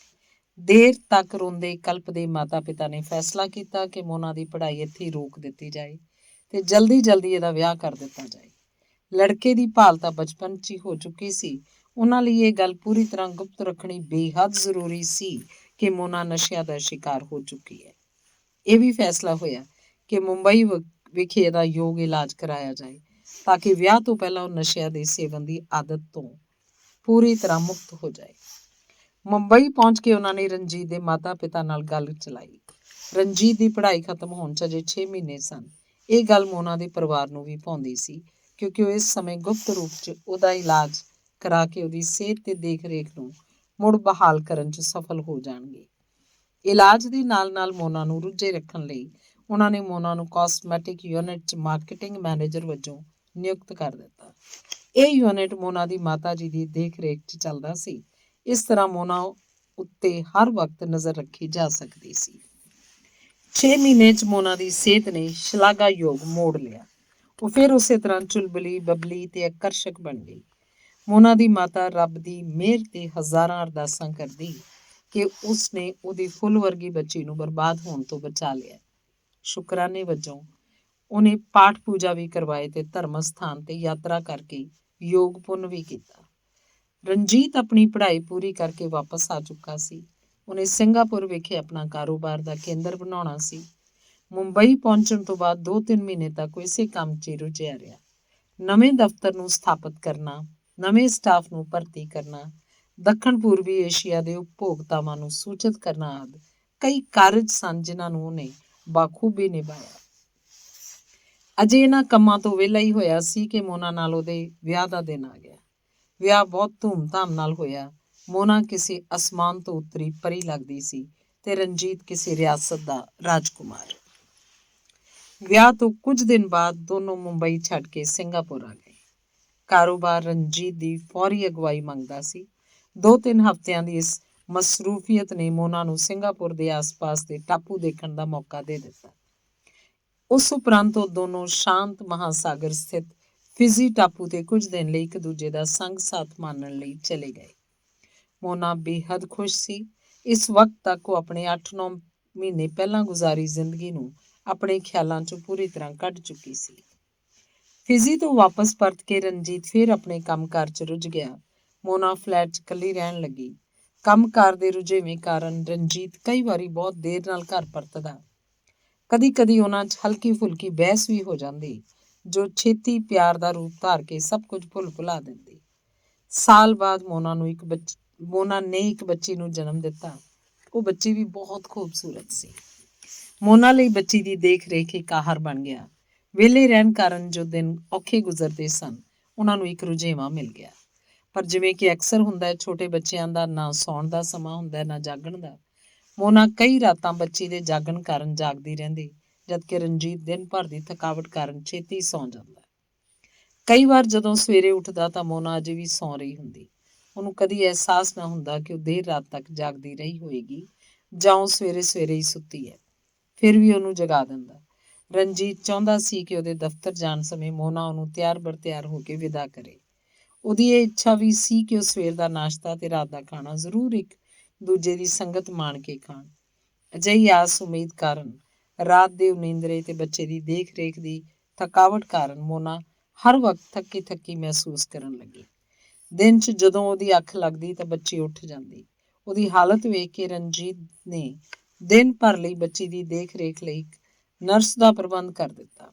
S1: ਦੇਰ ਤੱਕ ਰੋਂਦੇ ਕਲਪਦੇ ਮਾਤਾ ਪਿਤਾ ਨੇ ਫੈਸਲਾ ਕੀਤਾ ਕਿ ਮੋਨਾ ਦੀ ਪੜ੍ਹਾਈ ਇੱਥੇ ਹੀ ਰੋਕ ਦਿੱਤੀ ਜਾਏ ਤੇ ਜਲਦੀ ਇਹਦਾ ਵਿਆਹ ਕਰ ਦਿੱਤਾ ਜਾਏ। ਲੜਕੇ ਦੀ ਭਾਲ ਤਾਂ ਬਚਪਨ 'ਚ ਹੀ ਹੋ ਚੁੱਕੀ ਸੀ। ਉਹਨਾਂ ਲਈ ਇਹ ਗੱਲ ਪੂਰੀ ਤਰ੍ਹਾਂ ਗੁਪਤ ਰੱਖਣੀ ਬੇਹੱਦ ਜ਼ਰੂਰੀ ਸੀ ਕਿ ਮੋਨਾ ਨਸ਼ਿਆਂ ਦਾ ਸ਼ਿਕਾਰ ਹੋ ਚੁੱਕੀ ਹੈ। ਇਹ ਵੀ ਫੈਸਲਾ ਹੋਇਆ ਕਿ ਮੁੰਬਈ ਵਿਖੇ ਇਹਦਾ ਯੋਗ ਇਲਾਜ ਕਰਾਇਆ ਜਾਏ ਤਾਂ ਕਿ ਵਿਆਹ ਤੋਂ ਪਹਿਲਾਂ ਉਹ ਨਸ਼ਿਆਂ ਦੇ ਸੇਵਨ ਦੀ ਆਦਤ ਤੋਂ ਪੂਰੀ ਤਰ੍ਹਾਂ ਮੁਕਤ ਹੋ ਜਾਏ। ਮੁੰਬਈ ਪਹੁੰਚ ਕੇ ਉਹਨਾਂ ਨੇ ਰਣਜੀਤ ਦੇ ਮਾਤਾ ਪਿਤਾ ਨਾਲ ਗੱਲ ਚਲਾਈ। ਰਣਜੀਤ ਦੀ ਪੜ੍ਹਾਈ ਖਤਮ ਹੋਣ 'ਚ ਅਜੇ 6 ਮਹੀਨੇ ਸਨ। ਇਹ ਗੱਲ ਮੋਨਾ ਦੇ ਪਰਿਵਾਰ ਨੂੰ ਵੀ ਭਾਉਂਦੀ ਸੀ ਕਿਉਂਕਿ ਉਹ ਇਸ ਸਮੇਂ ਗੁਪਤ ਰੂਪ 'ਚ ਉਹਦਾ ਇਲਾਜ ਕਰਾ ਕੇ ਉਹਦੀ ਸਿਹਤ ਤੇ ਦੇਖ ਰੇਖ ਨੂੰ ਮੁੜ ਬਹਾਲ ਕਰਨ 'ਚ ਸਫਲ ਹੋ ਜਾਣਗੇ। ਇਲਾਜ ਦੇ ਨਾਲ ਮੋਨਾ ਨੂੰ ਰੁੱਝੇ ਰੱਖਣ ਲਈ ਉਹਨਾਂ ਨੇ ਮੋਨਾ ਨੂੰ ਕਾਸਮੈਟਿਕ ਯੂਨਿਟ 'ਚ ਮਾਰਕੀਟਿੰਗ ਮੈਨੇਜਰ ਵਜੋਂ ਨਿਯੁਕਤ ਕਰ ਦਿੱਤਾ। ਇਹ ਯੂਨਿਟ ਮੋਨਾ ਦੀ ਮਾਤਾ ਜੀ ਦੀ ਦੇਖ ਰੇਖ 'ਚ ਚੱਲਦਾ ਸੀ। ਇਸ ਤਰ੍ਹਾਂ ਮੋਨਾ ਉੱਤੇ ਹਰ ਵਕਤ ਨਜ਼ਰ ਰੱਖੀ ਜਾ ਸਕਦੀ ਸੀ। 6 ਮਹੀਨੇ 'ਚ ਮੋਨਾ ਦੀ ਸਿਹਤ ਨੇ ਸ਼ਲਾਘਾਯੋਗ ਮੋੜ ਲਿਆ। ਉਹ ਫਿਰ ਉਸੇ ਤਰ੍ਹਾਂ ਚੁਲਬੁਲੀ ਬਬਲੀ ਤੇ ਆਕਰਸ਼ਕ ਬਣ ਗਈ। ਮੋਨਾ ਦੀ ਮਾਤਾ ਰੱਬ ਦੀ ਮਿਹਰ ਤੇ ਹਜ਼ਾਰਾਂ ਅਰਦਾਸਾਂ ਕਰਦੀ ਕਿ ਉਸਨੇ ਉਹਦੀ ਫੁੱਲ ਵਰਗੀ ਬੱਚੀ ਨੂੰ ਬਰਬਾਦ ਹੋਣ ਤੋਂ ਬਚਾ ਲਿਆ। ਸ਼ੁਕਰਾਨੇ ਵਜੋਂ ਉਹਨੇ ਪਾਠ ਪੂਜਾ ਵੀ ਕਰਵਾਏ ਤੇ ਧਰਮ ਸਥਾਨ ਤੇ ਯਾਤਰਾ ਕਰਕੇ ਯੋਗ ਪੁੰਨ ਵੀ ਕੀਤਾ। ਰਣਜੀਤ ਆਪਣੀ ਪੜ੍ਹਾਈ ਪੂਰੀ ਕਰਕੇ ਵਾਪਸ ਆ ਚੁੱਕਾ ਸੀ। ਉਹਨੇ ਸਿੰਗਾਪੁਰ ਵਿਖੇ ਆਪਣਾ ਕਾਰੋਬਾਰ ਦਾ ਕੇਂਦਰ ਬਣਾਉਣਾ ਸੀ। ਮੁੰਬਈ ਪਹੁੰਚਣ ਤੋਂ ਬਾਅਦ 2-3 ਮਹੀਨੇ ਤੱਕ ਉਹ ਇਸੇ ਕੰਮ 'ਚ ਰੁੱਝਿਆ ਰਿਹਾ। ਨਵੇਂ ਦਫ਼ਤਰ ਨੂੰ ਸਥਾਪਿਤ ਕਰਨਾ, ਨਵੇਂ ਸਟਾਫ ਨੂੰ ਭਰਤੀ ਕਰਨਾ, ਦੱਖਣ ਪੂਰਬੀ ਏਸ਼ੀਆ ਦੇ ਉਪਭੋਗਤਾਵਾਂ ਨੂੰ ਸੂਚਿਤ ਕਰਨਾ ਆਦਿ ਕਈ ਕਾਰਜ ਸਨ ਜਿਨ੍ਹਾਂ ਨੂੰ ਉਹਨੇ ਬਾਖੂਬੀ ਨਿਭਾਇਆ। ਅਜੇ ਇਹਨਾਂ ਕੰਮਾਂ ਤੋਂ ਵਿਹਲਾ ਹੀ ਹੋਇਆ ਸੀ ਕਿ ਮੋਨਾ ਨਾਲ ਉਹਦੇ ਵਿਆਹ ਦਾ ਦਿਨ ਆ ਗਿਆ। ਵਿਆਹ ਬਹੁਤ ਧੂਮਧਾਮ ਨਾਲ ਹੋਇਆ। ਮੋਨਾ ਕਿਸੇ ਅਸਮਾਨ ਤੋਂ ਉਤਰੀ ਪਰੀ ਲੱਗਦੀ ਸੀ ਤੇ ਰਣਜੀਤ ਕਿਸੇ ਰਿਆਸਤ ਦਾ ਰਾਜਕੁਮਾਰ। ਵਿਆਹ ਤੋਂ ਕੁਝ ਦਿਨ ਬਾਅਦ ਦੋਨੋਂ ਮੁੰਬਈ ਛੱਡ ਕੇ ਸਿੰਗਾਪੁਰ ਆ ਗਏ। ਕਾਰੋਬਾਰ ਰਣਜੀਤ ਦੀ ਫੌਰੀ ਅਗਵਾਈ ਮੰਗਦਾ ਸੀ। 2-3 ਹਫ਼ਤਿਆਂ ਦੀ ਇਸ ਮਸਰੂਫੀਅਤ ਨੇ ਮੋਨਾ ਨੂੰ ਸਿੰਗਾਪੁਰ ਦੇ ਆਸ-ਪਾਸ ਦੇ ਟਾਪੂ ਦੇਖਣ ਦਾ ਮੌਕਾ ਦੇ ਦਿੱਤਾ। ਉਸ ਉਪਰੰਤ ਉਹ ਦੋਨੋਂ ਸ਼ਾਂਤ ਮਹਾਸਾਗਰ ਸਥਿਤ ਫਿਜੀ ਟਾਪੂ ਤੇ ਕੁਝ ਦਿਨ ਲਈ ਇੱਕ ਦੂਜੇ ਦਾ ਸੰਗ ਸਾਥ ਮਾਣਨ ਲਈ ਚਲੇ ਗਏ। ਮੋਨਾ ਬੇਹੱਦ ਖੁਸ਼ ਸੀ। ਇਸ ਵਕਤ ਤੱਕ ਉਹ ਆਪਣੇ 8-9 ਮਹੀਨੇ ਪਹਿਲਾਂ ਗੁਜ਼ਾਰੀ ਜ਼ਿੰਦਗੀ ਨੂੰ ਆਪਣੇ ਖਿਆਲਾਂ 'ਚੋਂ ਪੂਰੀ ਤਰ੍ਹਾਂ ਕੱਢ ਚੁੱਕੀ ਸੀ। ਫਿਜੀ ਤੋਂ ਵਾਪਸ ਪਰਤ ਕੇ ਰਣਜੀਤ ਫਿਰ ਆਪਣੇ ਕੰਮਕਾਰ 'ਚ ਰੁੱਝ ਗਿਆ। ਮੋਨਾ ਫਲੈਟ 'ਚ ਇਕੱਲੀ ਰਹਿਣ ਲੱਗੀ। ਕੰਮਕਾਰ ਦੇ ਰੁਝੇਵੇਂ ਕਾਰਨ ਰਣਜੀਤ ਕਈ ਵਾਰੀ ਬਹੁਤ ਦੇਰ ਨਾਲ ਘਰ ਪਰਤਦਾ। ਕਦੀ ਉਹਨਾਂ 'ਚ ਹਲਕੀ ਫੁਲਕੀ ਬਹਿਸ ਵੀ ਹੋ ਜਾਂਦੀ ਜੋ ਛੇਤੀ ਪਿਆਰ ਦਾ ਰੂਪ ਧਾਰ ਕੇ ਸਭ ਕੁਝ ਭੁਲਾ ਦਿੰਦੀ। ਸਾਲ ਬਾਅਦ ਮੋਨਾ ਨੇ ਇੱਕ ਬੱਚੀ ਨੂੰ ਜਨਮ ਦਿੱਤਾ। ਉਹ ਬੱਚੀ ਵੀ ਬਹੁਤ ਖੂਬਸੂਰਤ ਸੀ। ਮੋਨਾ ਲਈ ਬੱਚੀ ਦੀ ਦੇਖ ਰੇਖ ਇੱਕ ਆਹਰ ਬਣ ਗਿਆ। ਵਿਹਲੇ ਰਹਿਣ ਕਾਰਨ ਜੋ ਦਿਨ ਔਖੇ ਗੁਜ਼ਰਦੇ ਸਨ ਉਹਨਾਂ ਨੂੰ ਇੱਕ ਰੁਝੇਵਾਂ ਮਿਲ ਗਿਆ। ਪਰ ਜਿਵੇਂ ਕਿ ਅਕਸਰ ਹੁੰਦਾ ਹੈ, ਛੋਟੇ ਬੱਚਿਆਂ ਦਾ ਨਾ ਸੌਣ ਦਾ ਸਮਾਂ ਹੁੰਦਾ ਨਾ ਜਾਗਣ ਦਾ। ਮੋਨਾ ਕਈ ਰਾਤਾਂ ਬੱਚੀ ਦੇ ਜਾਗਣ ਕਾਰਨ ਜਾਗਦੀ ਰਹਿੰਦੀ ਜਦਕਿ ਰਣਜੀਤ ਦਿਨ ਭਰ ਦੀ ਥਕਾਵਟ ਕਾਰਨ ਛੇਤੀ ਸੌਂ ਜਾਂਦਾ। ਕਈ ਵਾਰ ਜਦੋਂ ਸਵੇਰੇ ਉੱਠਦਾ ਤਾਂ ਮੋਨਾ ਅਜੇ ਵੀ ਸੌਂ ਰਹੀ ਹੁੰਦੀ। ਉਹਨੂੰ ਕਦੀ ਅਹਿਸਾਸ ਨਾ ਹੁੰਦਾ ਕਿ ਉਹ ਦੇਰ ਰਾਤ ਤੱਕ ਜਾਗਦੀ ਰਹੀ ਹੋਏਗੀ ਜਾਂ ਉਹ ਸਵੇਰੇ ਹੀ ਸੁੱਤੀ ਹੈ। ਫਿਰ ਵੀ ਉਹਨੂੰ ਜਗਾ ਦਿੰਦਾ। ਰਣਜੀਤ ਚਾਹੁੰਦਾ ਸੀ ਕਿ ਉਹਦੇ ਦਫ਼ਤਰ ਜਾਣ ਸਮੇਂ ਮੋਨਾ ਉਹਨੂੰ ਤਿਆਰ ਹੋ ਕੇ ਵਿਦਾ ਕਰੇ। ਉਹਦੀ ਇਹ ਇੱਛਾ ਵੀ ਸੀ ਕਿ ਉਹ ਸਵੇਰ ਦਾ ਨਾਸ਼ਤਾ ਤੇ ਰਾਤ ਦਾ ਖਾਣਾ ਜ਼ਰੂਰ ਇੱਕ ਦੂਜੇ ਦੀ ਸੰਗਤ ਮਾਣ ਕੇ ਖਾਣ। ਅਜਿਹੀ ਆਸ ਉਮੀਦ ਕਾਰਨ ਰਾਤ ਦੇ ਉਨੀਂਦਰੇ ਤੇ ਬੱਚੇ ਦੀ ਦੇਖ ਰੇਖ ਦੀ ਥਕਾਵਟ ਕਾਰਨ ਮੋਨਾ ਹਰ ਵਕਤ ਥੱਕੀ ਮਹਿਸੂਸ ਕਰਨ ਲੱਗੀ। ਦਿਨ 'ਚ ਜਦੋਂ ਉਹਦੀ ਅੱਖ ਲੱਗਦੀ ਤਾਂ ਬੱਚੀ ਉੱਠ ਜਾਂਦੀ। ਉਹਦੀ ਹਾਲਤ ਵੇਖ ਕੇ ਰਣਜੀਤ ਨੇ ਦਿਨ ਭਰ ਲਈ ਬੱਚੀ ਦੀ ਦੇਖ ਰੇਖ ਲਈ ਇੱਕ ਨਰਸ ਦਾ ਪ੍ਰਬੰਧ ਕਰ ਦਿੱਤਾ।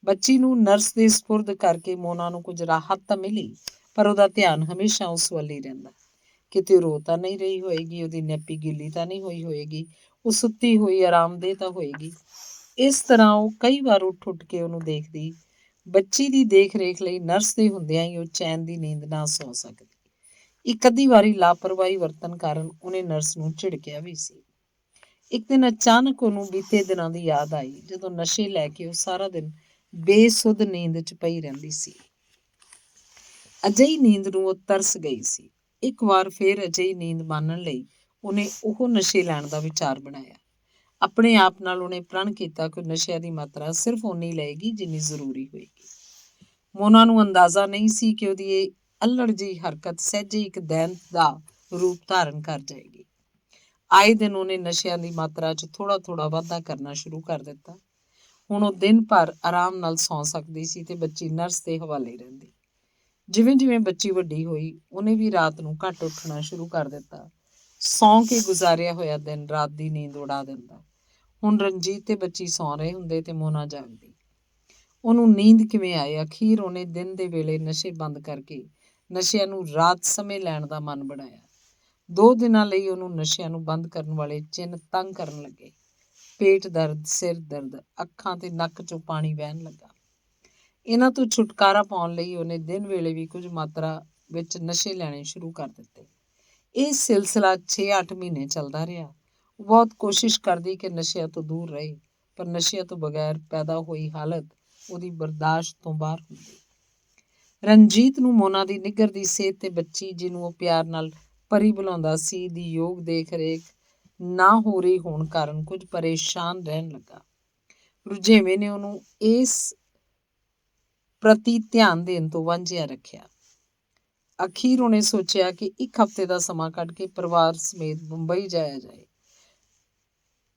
S1: ਬੱਚੀ ਨੂੰ ਨਰਸ ਦੇ ਸਪੁਰਦ ਕਰਕੇ ਮੋਨਾ ਨੂੰ ਕੁਝ ਰਾਹਤ ਤਾਂ ਮਿਲੀ ਪਰ ਉਹਦਾ ਧਿਆਨ ਹਮੇਸ਼ਾ ਉਸ ਵੱਲ ਹੀ ਰਹਿੰਦਾ। ਕਿਤੇ ਰੋ ਤਾਂ ਨਹੀਂ ਰਹੀ ਹੋਏਗੀ, ਉਹਦੀ ਨੈਪੀ ਗਿੱਲੀ ਤਾਂ ਨਹੀਂ ਹੋਈ ਹੋਏਗੀ, ਉਹ ਸੁੱਤੀ ਹੋਈ ਆਰਾਮਦੇਹ ਤਾਂ ਹੋਏਗੀ। ਇਸ ਤਰ੍ਹਾਂ ਉਹ ਕਈ ਵਾਰ ਉੱਠ ਕੇ ਉਹਨੂੰ ਦੇਖਦੀ। ਬੱਚੀ ਦੀ ਦੇਖ ਰੇਖ ਲਈ ਨਰਸ ਦੇ ਹੁੰਦਿਆਂ ਹੀ ਉਹ ਚੈਨ ਦੀ ਨੀਂਦ ਨਾ ਸੌ ਸਕਦੀ। ਇੱਕ ਅੱਧੀ ਵਾਰੀ ਲਾਪਰਵਾਹੀ ਵਰਤਣ ਕਾਰਨ ਉਹਨੇ ਨਰਸ ਨੂੰ ਝਿੜਕਿਆ ਵੀ ਸੀ। ਇੱਕ ਦਿਨ ਅਚਾਨਕ ਉਹਨੂੰ ਬੀਤੇ ਦਿਨਾਂ ਦੀ ਯਾਦ ਆਈ ਜਦੋਂ ਨਸ਼ੇ ਲੈ ਕੇ ਉਹ ਸਾਰਾ ਦਿਨ ਬੇਸੁੱਧ ਨੀਂਦ 'ਚ ਪਈ ਰਹਿੰਦੀ ਸੀ। ਅਜਿਹੀ ਨੀਂਦ ਨੂੰ ਉਹ ਤਰਸ ਗਈ ਸੀ। ਇੱਕ ਵਾਰ ਫੇਰ ਅਜਿਹੀ ਨੀਂਦ ਮਾਣਨ ਲਈ ਉਹਨੇ ਉਹ ਨਸ਼ੇ ਲੈਣ ਦਾ ਵਿਚਾਰ ਬਣਾਇਆ। ਆਪਣੇ ਆਪ ਨਾਲ ਉਹਨੇ ਪ੍ਰਣ ਕੀਤਾ ਕਿ ਨਸ਼ਿਆਂ ਦੀ ਮਾਤਰਾ ਸਿਰਫ ਓਨੀ ਲਏਗੀ ਜਿੰਨੀ ਜ਼ਰੂਰੀ ਹੋਏਗੀ। ਮੋਨਾ ਨੂੰ ਅੰਦਾਜ਼ਾ ਨਹੀਂ ਸੀ ਕਿ ਉਹਦੀ ਇਹ ਅਲੜ ਜਿਹੀ ਹਰਕਤ ਸਹਿਜੇ ਇੱਕ ਦੈਂਤ ਦਾ ਰੂਪ ਧਾਰਨ ਕਰ ਜਾਏਗੀ। ਆਏ ਦਿਨ ਉਹਨੇ ਨਸ਼ਿਆਂ ਦੀ ਮਾਤਰਾ 'ਚ ਥੋੜ੍ਹਾ ਥੋੜ੍ਹਾ ਵਾਧਾ ਕਰਨਾ ਸ਼ੁਰੂ ਕਰ ਦਿੱਤਾ। ਹੁਣ ਉਹ ਦਿਨ ਭਰ ਆਰਾਮ ਨਾਲ ਸੌਂ ਸਕਦੀ ਸੀ ਤੇ ਬੱਚੀ ਨਰਸ ਦੇ ਹਵਾਲੇ ਰਹਿੰਦੀ। ਜਿਵੇਂ ਜਿਵੇਂ ਬੱਚੀ ਵੱਡੀ ਹੋਈ ਉਹਨੇ ਵੀ ਰਾਤ ਨੂੰ ਘੱਟ ਉੱਠਣਾ ਸ਼ੁਰੂ ਕਰ ਦਿੱਤਾ। ਸੌਂ ਕੇ ਗੁਜ਼ਾਰਿਆ ਹੋਇਆ ਦਿਨ ਰਾਤ ਦੀ ਨੀਂਦ ਉਡਾ ਦਿੰਦਾ। ਹੁਣ ਰਣਜੀਤ ਤੇ ਬੱਚੀ ਸੌਂ ਰਹੇ ਹੁੰਦੇ ਤੇ ਮੋਨਾ ਜਾਗਦੀ। ਉਹਨੂੰ ਨੀਂਦ ਕਿਵੇਂ ਆਏ? ਅਖੀਰ ਉਹਨੇ ਦਿਨ ਦੇ ਵੇਲੇ ਨਸ਼ੇ ਬੰਦ ਕਰਕੇ ਨਸ਼ਿਆਂ ਨੂੰ ਰਾਤ ਸਮੇਂ ਲੈਣ ਦਾ ਮਨ ਬਣਾਇਆ। 2 ਦਿਨਾਂ ਲਈ ਉਹਨੂੰ ਨਸ਼ਿਆਂ ਨੂੰ ਬੰਦ ਕਰਨ ਵਾਲੇ ਚਿੰਨ੍ਹ ਤੰਗ ਕਰਨ ਲੱਗੇ। ਪੇਟ ਦਰਦ, ਸਿਰ ਦਰਦ, ਅੱਖਾਂ ਤੇ ਨੱਕ 'ਚੋਂ ਪਾਣੀ ਵਹਿਣ ਲੱਗਾ। ਇਹਨਾਂ ਤੋਂ ਛੁਟਕਾਰਾ ਪਾਉਣ ਲਈ ਉਹਨੇ ਦਿਨ ਵੇਲੇ ਵੀ ਕੁਝ ਮਾਤਰਾ ਵਿੱਚ ਨਸ਼ੇ ਲੈਣੇ ਸ਼ੁਰੂ ਕਰ ਦਿੱਤੇ। ਇਹ ਸਿਲਸਿਲਾ 6-8 ਮਹੀਨੇ ਚੱਲਦਾ ਰਿਹਾ। ਉਹ ਬਹੁਤ ਕੋਸ਼ਿਸ਼ ਕਰਦੀ ਕਿ ਨਸ਼ਿਆਂ ਤੋਂ ਦੂਰ ਰਹੇ, ਪਰ ਨਸ਼ਿਆਂ ਤੋਂ ਬਗੈਰ ਪੈਦਾ ਹੋਈ ਹਾਲਤ ਉਹਦੀ ਬਰਦਾਸ਼ਤ ਤੋਂ ਬਾਹਰ ਹੁੰਦੀ। ਰਣਜੀਤ ਨੂੰ ਮੋਨਾ ਦੀ ਨਿੱਘਰਦੀ ਸਿਹਤ ਤੇ ਬੱਚੀ, ਜਿਹਨੂੰ ਉਹ ਪਿਆਰ ਨਾਲ ਪਰੀ ਬੁਲਾਉਂਦਾ ਸੀ, ਦੀ ਯੋਗ ਦੇਖ ਰੇਖ ਨਾ ਹੋ ਰਹੀ ਹੋਣ ਕਾਰਨ ਕੁਝ ਪਰੇਸ਼ਾਨ ਰਹਿਣ ਲੱਗਾ। ਰੁਝੇਵੇਂ ਨੇ ਉਹਨੂੰ ਇਸ ਪ੍ਰਤੀ ਧਿਆਨ ਦੇਣ ਤੋਂ ਵਾਂਝਿਆ ਰੱਖਿਆ। ਅਖੀਰ ਉਹਨੇ ਸੋਚਿਆ ਕਿ 1 ਹਫ਼ਤੇ ਦਾ ਸਮਾਂ ਕੱਢ ਕੇ ਪਰਿਵਾਰ ਸਮੇਤ ਮੁੰਬਈ ਜਾਇਆ ਜਾਏ।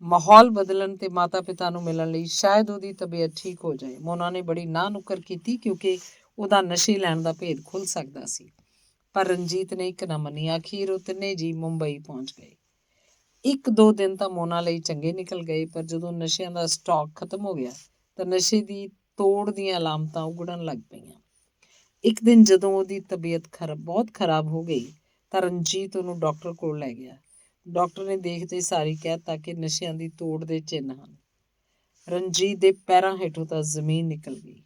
S1: ਮਾਹੌਲ ਬਦਲਣ ਤੇ ਮਾਤਾ ਪਿਤਾ ਨੂੰ ਮਿਲਣ ਲਈ ਸ਼ਾਇਦ ਉਹਦੀ ਤਬੀਅਤ ਠੀਕ ਹੋ ਜਾਏ। ਮੋਨਾ ਨੇ ਬੜੀ ਨਾਂਹ ਨੁੱਕਰ ਕੀਤੀ ਕਿਉਂਕਿ ਉਹਦਾ ਨਸ਼ੇ ਲੈਣ ਦਾ ਭੇਦ ਖੁੱਲ੍ਹ ਸਕਦਾ ਸੀ, ਪਰ ਰਣਜੀਤ ਨੇ ਇੱਕ ਨਾ ਮੰਨੀ। ਅਖੀਰ ਉਹ ਤਿੰਨੇ ਜੀ ਮੁੰਬਈ ਪਹੁੰਚ ਗਏ। 1-2 ਦਿਨ ਤਾਂ ਮੋਨਾ ਲਈ ਚੰਗੇ ਨਿਕਲ ਗਏ, ਪਰ ਜਦੋਂ ਨਸ਼ਿਆਂ ਦਾ ਸਟਾਕ ਖਤਮ ਹੋ ਗਿਆ ਤਾਂ ਨਸ਼ੇ ਦੀ ਤੋੜ ਦੀਆਂ ਅਲਾਮਤਾਂ ਉਗੜਨ ਲੱਗ ਪਈਆਂ। ਇੱਕ ਦਿਨ ਜਦੋਂ ਉਹਦੀ ਤਬੀਅਤ ਬਹੁਤ ਖਰਾਬ ਹੋ ਗਈ ਤਾਂ ਰਣਜੀਤ ਉਹਨੂੰ ਡਾਕਟਰ ਕੋਲ ਲੈ ਗਿਆ। ਡਾਕਟਰ ਨੇ ਦੇਖਦੇ ਸਾਰ ਹੀ ਕਹਿ ਦਿੱਤਾ ਕਿ ਨਸ਼ਿਆਂ ਦੀ ਤੋੜ ਦੇ ਚਿੰਨ੍ਹ ਹਨ। ਰਣਜੀਤ ਦੇ ਪੈਰਾਂ ਹੇਠੋਂ ਤਾਂ ਜ਼ਮੀਨ ਨਿਕਲ ਗਈ।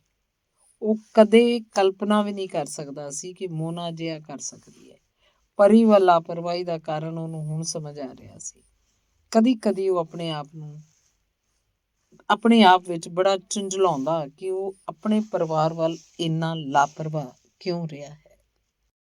S1: ਉਹ ਕਦੇ ਕਲਪਨਾ ਵੀ ਨਹੀਂ ਕਰ ਸਕਦਾ ਸੀ ਕਿ ਮੋਨਾ ਅਜਿਹਾ ਕਰ ਸਕਦੀ ਹੈ। ਪਰੀ ਵੱਲ ਲਾਪਰਵਾਹੀ ਦਾ ਕਾਰਨ ਉਹਨੂੰ ਹੁਣ ਸਮਝ ਆ ਰਿਹਾ ਸੀ। ਕਦੀ-ਕਦੀ ਉਹ ਆਪਣੇ ਆਪ ਵਿੱਚ ਬੜਾ ਝੁੰਝਲਾਉਂਦਾ ਕਿ ਉਹ ਆਪਣੇ ਪਰਿਵਾਰ ਵੱਲ ਇੰਨਾ ਲਾਪਰਵਾਹ ਕਿਉਂ ਰਿਹਾ ਹੈ।